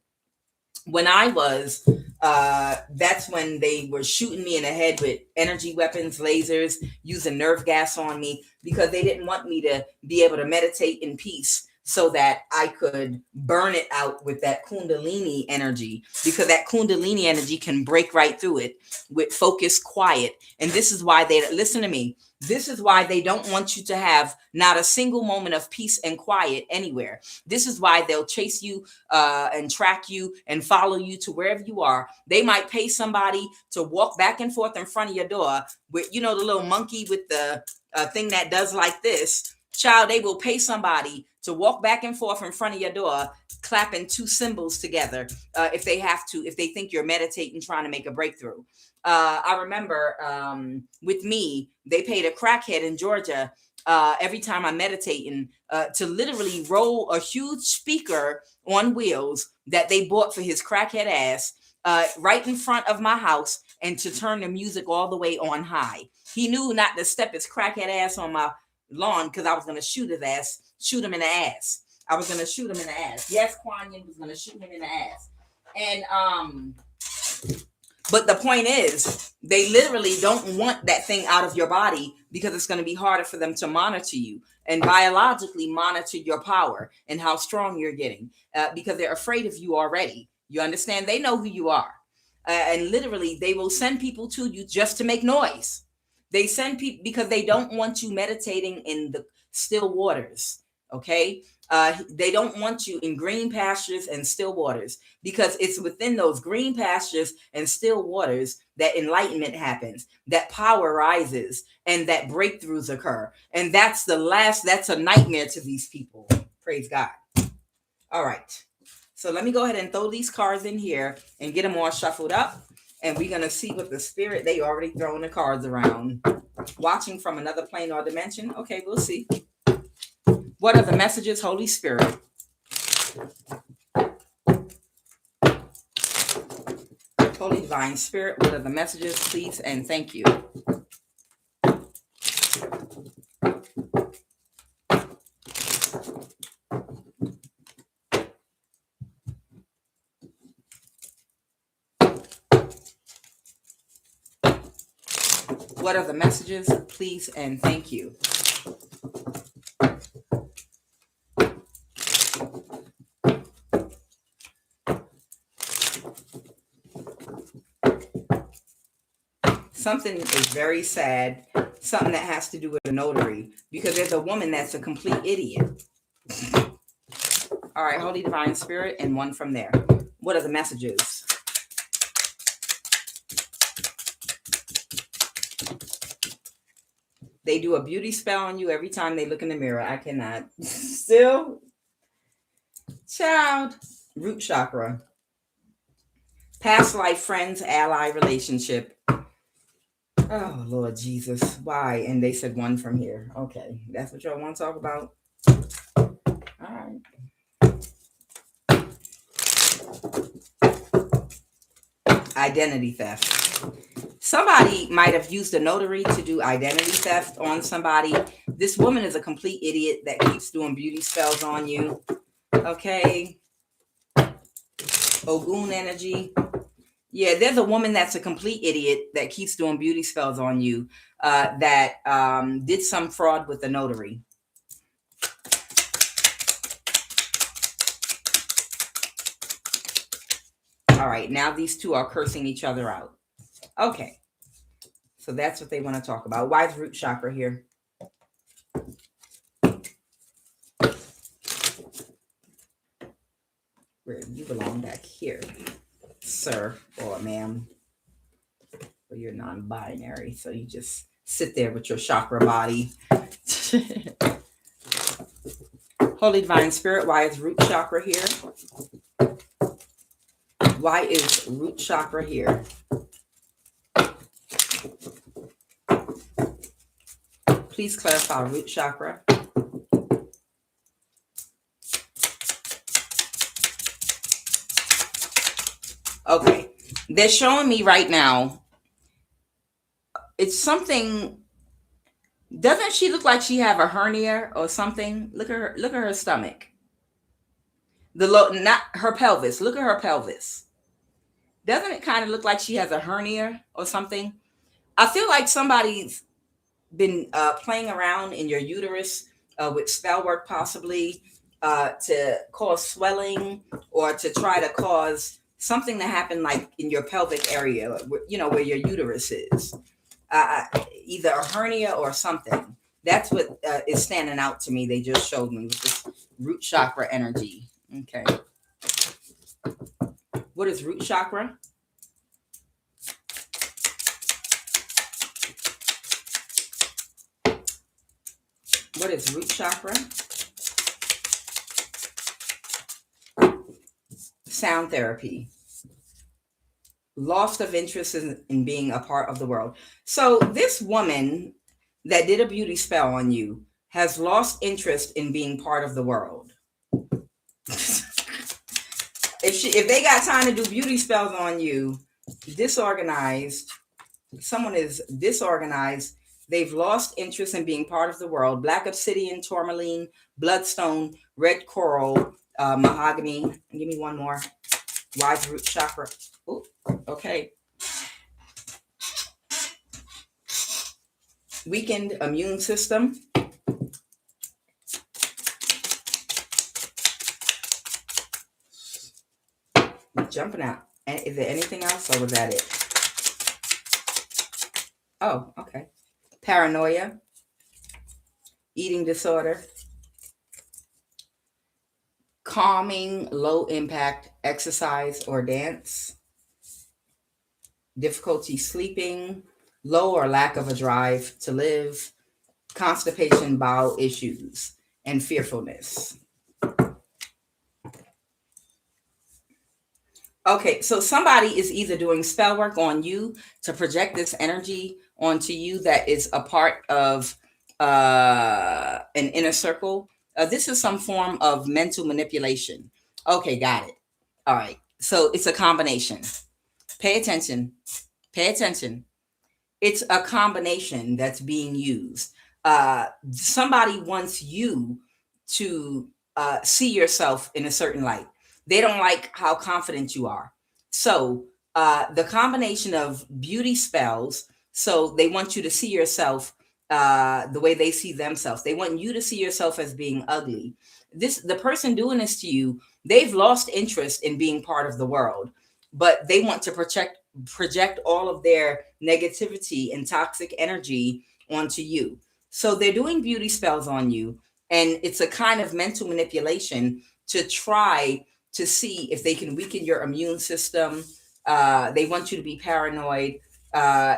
when I was, that's when they were shooting me in the head with energy weapons, lasers, using nerve gas on me because they didn't want me to be able to meditate in peace so that I could burn it out with that Kundalini energy, because that Kundalini energy can break right through it with focus, quiet. And this is why they, listen to me, this is why they don't want you to have not a single moment of peace and quiet anywhere. This is why they'll chase you and track you and follow you to wherever you are. They might pay somebody to walk back and forth in front of your door with, you know, the little monkey with the thing that does like this. Child, they will pay somebody to walk back and forth in front of your door, clapping two cymbals together if they have to, if they think you're meditating, trying to make a breakthrough. I remember with me, they paid a crackhead in Georgia every time I'm meditating to literally roll a huge speaker on wheels that they bought for his crackhead ass right in front of my house, and to turn the music all the way on high. He knew not to step his crackhead ass on my lawn because I was going to shoot his ass, shoot him in the ass. I was going to shoot him in the ass. Yes, QUAN was going to shoot him in the ass. And but the point is, they literally don't want that thing out of your body because it's going to be harder for them to monitor you and biologically monitor your power and how strong you're getting because they're afraid of you already. You understand? They know who you are. And literally, they will send people to you just to make noise. They send people because they don't want you meditating in the still waters. Okay. They don't want you in green pastures and still waters, because it's within those green pastures and still waters that enlightenment happens, that power rises, and that breakthroughs occur. And that's a nightmare to these people. Praise God. All right. So let me go ahead and throw these cards in here and get them all shuffled up. And we're going to see what the spirit, they already throwing the cards around. Watching from another plane or dimension. Okay, we'll see. What are the messages, Holy Spirit? Holy Divine Spirit, what are the messages, please, and thank you. What are the messages, please, and thank you. Something is very sad, something that has to do with a notary, because there's a woman that's a complete idiot. All right, Holy Divine Spirit, and one from there. What are the messages? They do a beauty spell on you every time they look in the mirror. I cannot. Still, child, root chakra. Past life, friends, ally, relationship. Oh, Lord Jesus. Why? And they said one from here. Okay. That's what y'all want to talk about? All right. Identity theft. Somebody might have used a notary to do identity theft on somebody. This woman is a complete idiot that keeps doing beauty spells on you. Okay. Ogun energy. Yeah, there's a woman that's a complete idiot that keeps doing beauty spells on you that did some fraud with the notary. All right, now these two are cursing each other out. Okay, so that's what they want to talk about. Why is root chakra here? Where you belong back here, sir or ma'am. Well, you're non-binary, so you just sit there with your chakra body. Holy Divine Spirit, why is root chakra here? Why is root chakra here? Please clarify root chakra. Okay, they're showing me right now. It's something. Doesn't she look like she have a hernia or something? Look at her stomach. Not her pelvis. Look at her pelvis. Doesn't it kind of look like she has a hernia or something? I feel like somebody's been playing around in your uterus with spell work, possibly to cause swelling or to try to cause something to happen, like in your pelvic area, where your uterus is, uh, either a hernia or something. That's what is standing out to me. They just showed me with this root chakra energy. Okay. What is root chakra? What is root chakra? Sound therapy. Loss of interest in being a part of the world. So this woman that did a beauty spell on you has lost interest in being part of the world. If they got time to do beauty spells on you, disorganized, someone is disorganized. They've lost interest in being part of the world. Black obsidian, tourmaline, bloodstone, red coral, mahogany. Give me one more. Wide root chakra. Ooh, okay. Weakened immune system. Jumping out. And is there anything else, or was that it? Oh, okay. Paranoia, eating disorder, calming, low impact exercise or dance, difficulty sleeping, low or lack of a drive to live, constipation, bowel issues, and fearfulness. Okay, so somebody is either doing spell work on you to project this energy onto you that is a part of an inner circle. This is some form of mental manipulation. Okay, got it. All right, so it's a combination. Pay attention. Pay attention. It's a combination that's being used. Somebody wants you to see yourself in a certain light. They don't like how confident you are. So the combination of beauty spells, so they want you to see yourself the way they see themselves. They want you to see yourself as being ugly. The person doing this to you, they've lost interest in being part of the world, but they want to project all of their negativity and toxic energy onto you. So they're doing beauty spells on you, and it's a kind of mental manipulation to try to see if they can weaken your immune system. They want you to be paranoid.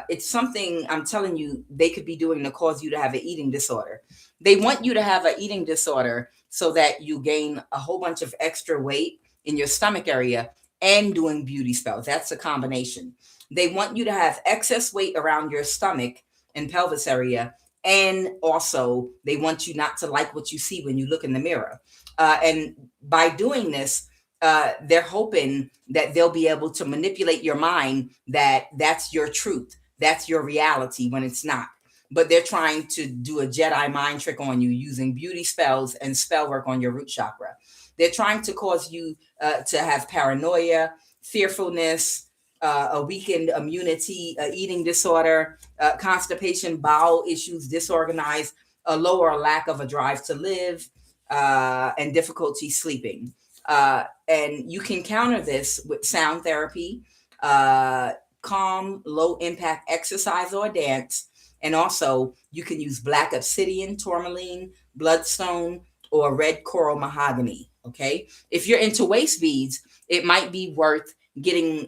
It's something, I'm telling you, they could be doing to cause you to have an eating disorder. They want you to have an eating disorder so that you gain a whole bunch of extra weight in your stomach area, and doing beauty spells. That's a combination. They want you to have excess weight around your stomach and pelvis area. And also, they want you not to like what you see when you look in the mirror. And by doing this, they're hoping that they'll be able to manipulate your mind that that's your truth, that's your reality, when it's not. But they're trying to do a Jedi mind trick on you using beauty spells and spell work on your root chakra. They're trying to cause you to have paranoia, fearfulness, a weakened immunity, eating disorder, constipation, bowel issues, disorganized, a lower lack of a drive to live, and difficulty sleeping. And you can counter this with sound therapy, calm, low impact exercise or dance. And also you can use black obsidian, tourmaline, bloodstone, or red coral mahogany. Okay. If you're into waist beads, it might be worth getting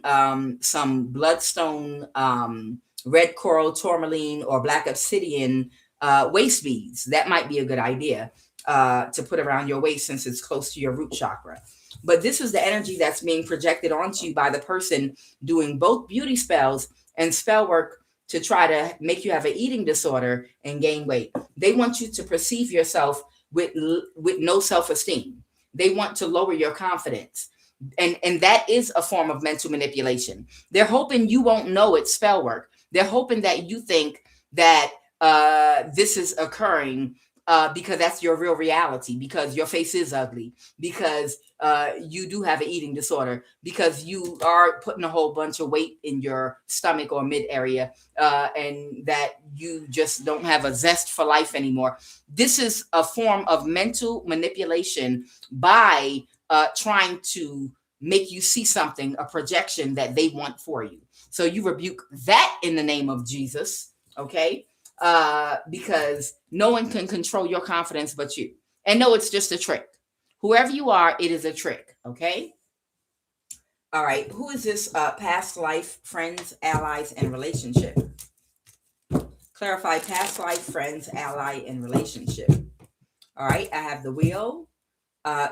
some bloodstone, red coral, tourmaline, or black obsidian waist beads. That might be a good idea to put around your waist, since it's close to your root chakra. But this is the energy that's being projected onto you by the person doing both beauty spells and spell work to try to make you have an eating disorder and gain weight. They want you to perceive yourself with no self-esteem. They want to lower your confidence. And that is a form of mental manipulation. They're hoping you won't know it's spell work. They're hoping that you think that this is occurring because that's your real reality, because your face is ugly, because you do have an eating disorder, because you are putting a whole bunch of weight in your stomach or mid area, and that you just don't have a zest for life anymore. This is a form of mental manipulation by trying to make you see something, a projection that they want for you. So you rebuke that in the name of Jesus, okay? Because no one can control your confidence but you. And no, it's just a trick. Whoever you are, it is a trick, okay? All right, who is this past life, friends, allies, and relationship? Clarify past life, friends, ally, and relationship. All right, I have the wheel.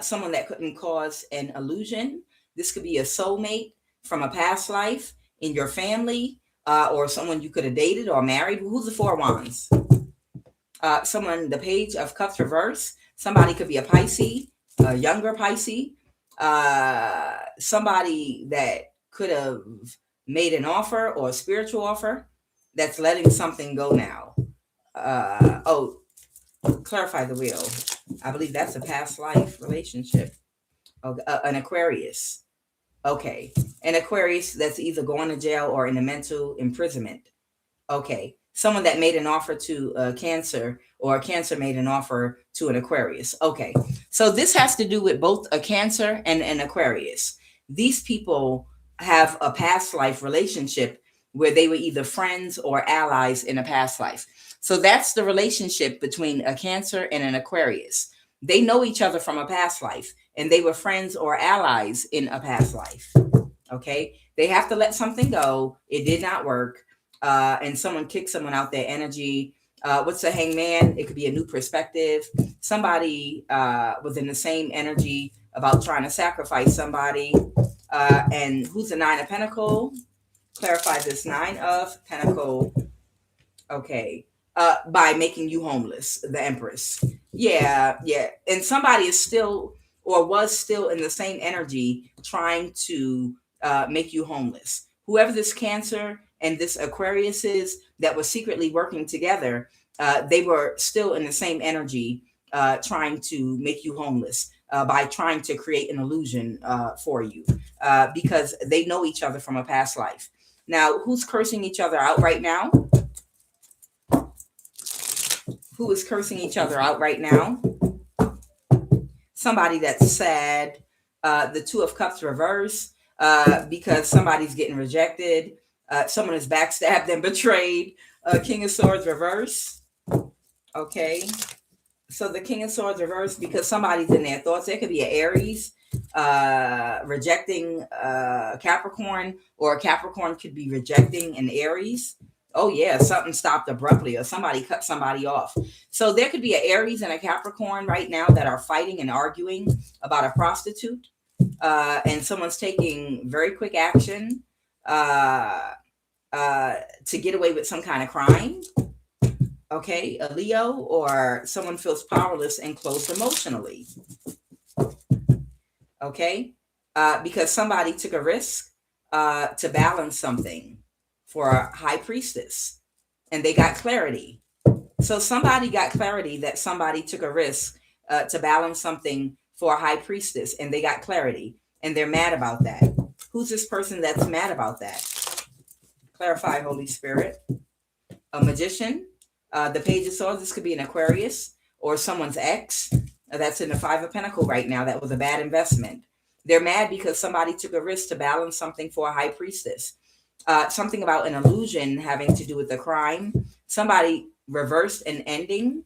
Someone that couldn't cause an illusion. This could be a soulmate from a past life in your family, or someone you could have dated or married. Who's the Four Wands? Someone, the Page of Cups reverse. Somebody could be a Pisces, a younger Pisces. Somebody that could have made an offer or a spiritual offer that's letting something go now. Clarify the wheel. I believe that's a past life relationship. An Aquarius. Okay. An Aquarius that's either going to jail or in a mental imprisonment. Okay. Someone that made an offer to a Cancer, or a Cancer made an offer to an Aquarius. Okay. So this has to do with both a Cancer and an Aquarius. These people have a past life relationship where they were either friends or allies in a past life. So that's the relationship between a Cancer and an Aquarius. They know each other from a past life, and they were friends or allies in a past life. Okay. They have to let something go. It did not work. And someone kicked someone out their energy. What's the Hangman? It could be a new perspective. Somebody was in the same energy about trying to sacrifice somebody. And who's the Nine of Pentacles? Clarify this Nine of Pentacles. Okay. By making you homeless, the Empress. Yeah. And somebody is still, or was still, in the same energy trying to make you homeless. Whoever this Cancer and this Aquarius is that was secretly working together, they were still in the same energy trying to make you homeless by trying to create an illusion for you because they know each other from a past life. Now, who's cursing each other out right now? Who is cursing each other out right now? Somebody that's sad. The Two of Cups reverse because somebody's getting rejected. Someone is backstabbed and betrayed. King of Swords reverse. Okay. So the King of Swords reverse because somebody's in their thoughts. There could be an Aries rejecting Capricorn, or a Capricorn could be rejecting an Aries. Oh yeah, something stopped abruptly, or somebody cut somebody off. So there could be an Aries and a Capricorn right now that are fighting and arguing about a prostitute, and someone's taking very quick action to get away with some kind of crime. Okay, a Leo, or someone feels powerless and closed emotionally. Okay, because somebody took a risk to balance something for a High Priestess, and they got clarity. So somebody got clarity that somebody took a risk to balance something for a High Priestess, and they got clarity, and they're mad about that. Who's this person that's mad about that? Clarify, Holy Spirit. A Magician. The Page of Swords, this could be an Aquarius or someone's ex that's in the Five of Pentacles right now. That was a bad investment. They're mad because somebody took a risk to balance something for a High Priestess. Something about an illusion having to do with the crime. Somebody reversed an ending.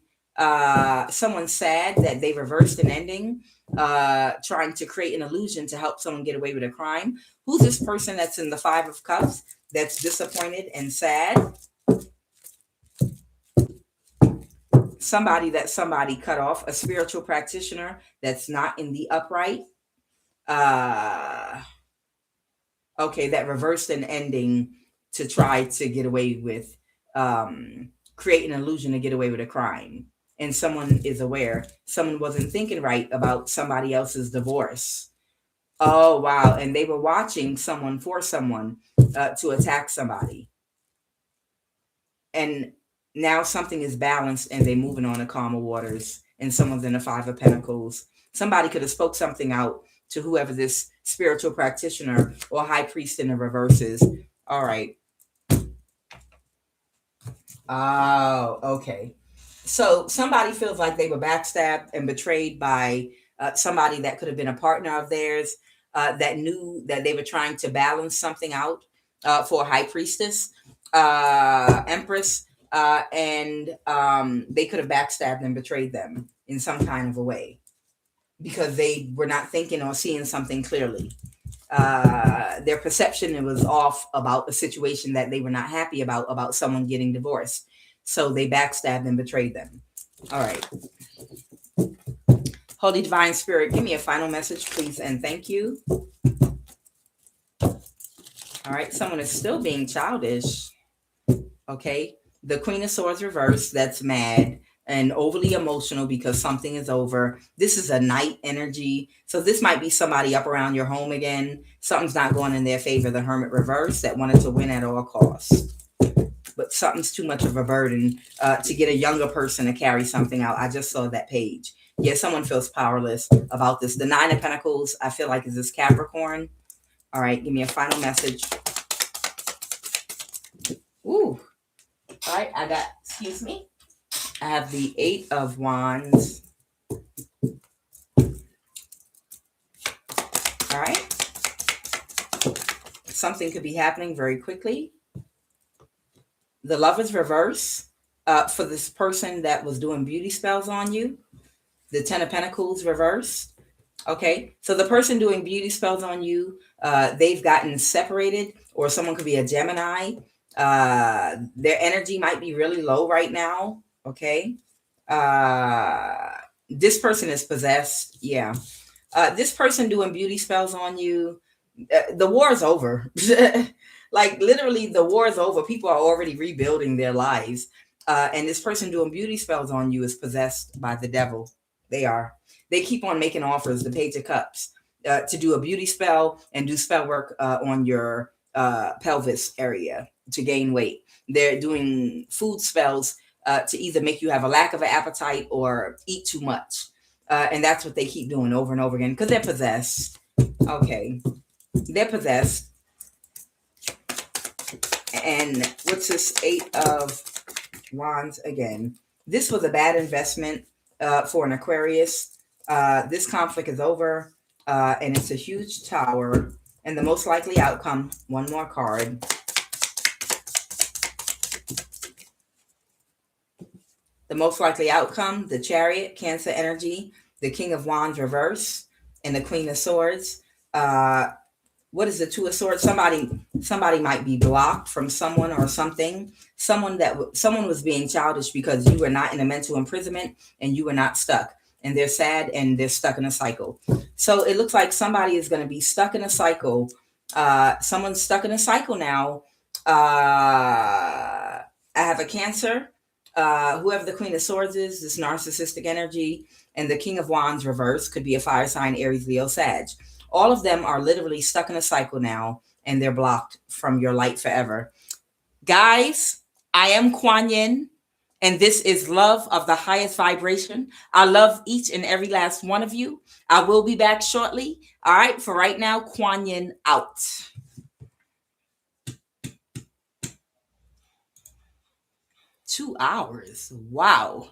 Someone's sad that they reversed an ending, trying to create an illusion to help someone get away with a crime. Who's this person that's in the Five of Cups that's disappointed and sad? Somebody that somebody cut off, a spiritual practitioner that's not in the upright. Okay, that reversed an ending to try to get away with, create an illusion to get away with a crime. And someone is aware. Someone wasn't thinking right about somebody else's divorce. Oh, wow. And they were watching someone for someone to attack somebody. And now something is balanced and they're moving on to calmer waters. And someone's in the Five of Pentacles. Somebody could have spoke something out to whoever this spiritual practitioner or high priest in the reverse is. All right. Oh, okay. So somebody feels like they were backstabbed and betrayed by somebody that could have been a partner of theirs, that knew that they were trying to balance something out, for a high priestess, empress, and they could have backstabbed and betrayed them in some kind of a way because they were not thinking or seeing something clearly. Their perception was off about a situation that they were not happy about someone getting divorced. So they backstabbed and betrayed them. All right. Holy Divine Spirit, give me a final message, please, and thank you. All right. Someone is still being childish. Okay. The Queen of Swords reversed, that's mad and overly emotional because something is over. This is a night energy. So this might be somebody up around your home again. Something's not going in their favor. The Hermit reverse that wanted to win at all costs. But something's too much of a burden to get a younger person to carry something out. I just saw that page. Yeah, someone feels powerless about this. The Nine of Pentacles, I feel like, is this Capricorn. All right, give me a final message. Ooh. All right, I got, excuse me. I have the Eight of Wands. All right. Something could be happening very quickly. The Lovers reverse for this person that was doing beauty spells on you. The Ten of Pentacles reverse. Okay, so the person doing beauty spells on you, they've gotten separated, or someone could be a Gemini. Their energy might be really low right now. Okay. This person is possessed. Yeah. This person doing beauty spells on you, the war is over. Like literally the war is over. People are already rebuilding their lives. And this person doing beauty spells on you is possessed by the devil. They are. They keep on making offers, the Page of Cups, to do a beauty spell and do spell work on your pelvis area to gain weight. They're doing food spells to either make you have a lack of an appetite or eat too much. And that's what they keep doing over and over again because they're possessed. Okay. They're possessed. And what's this Eight of Wands again? This was a bad investment for an Aquarius. This conflict is over, and it's a huge tower. And the most likely outcome, one more card. The most likely outcome, the Chariot, Cancer energy, the King of Wands reverse, and the Queen of Swords. What is the Two of Swords? Somebody might be blocked from someone or something. Someone was being childish because you were not in a mental imprisonment and you were not stuck. And they're sad and they're stuck in a cycle. So it looks like somebody is going to be stuck in a cycle. Someone's stuck in a cycle now. I have a Cancer. Whoever the Queen of Swords is, this narcissistic energy, and the King of Wands reverse could be a fire sign, Aries, Leo, Sag. All of them are literally stuck in a cycle now, and they're blocked from your light forever. Guys, I am Kuan Yin, and this is love of the highest vibration. I love each and every last one of you. I will be back shortly. All right, for right now, Kuan Yin out. 2 hours. Wow.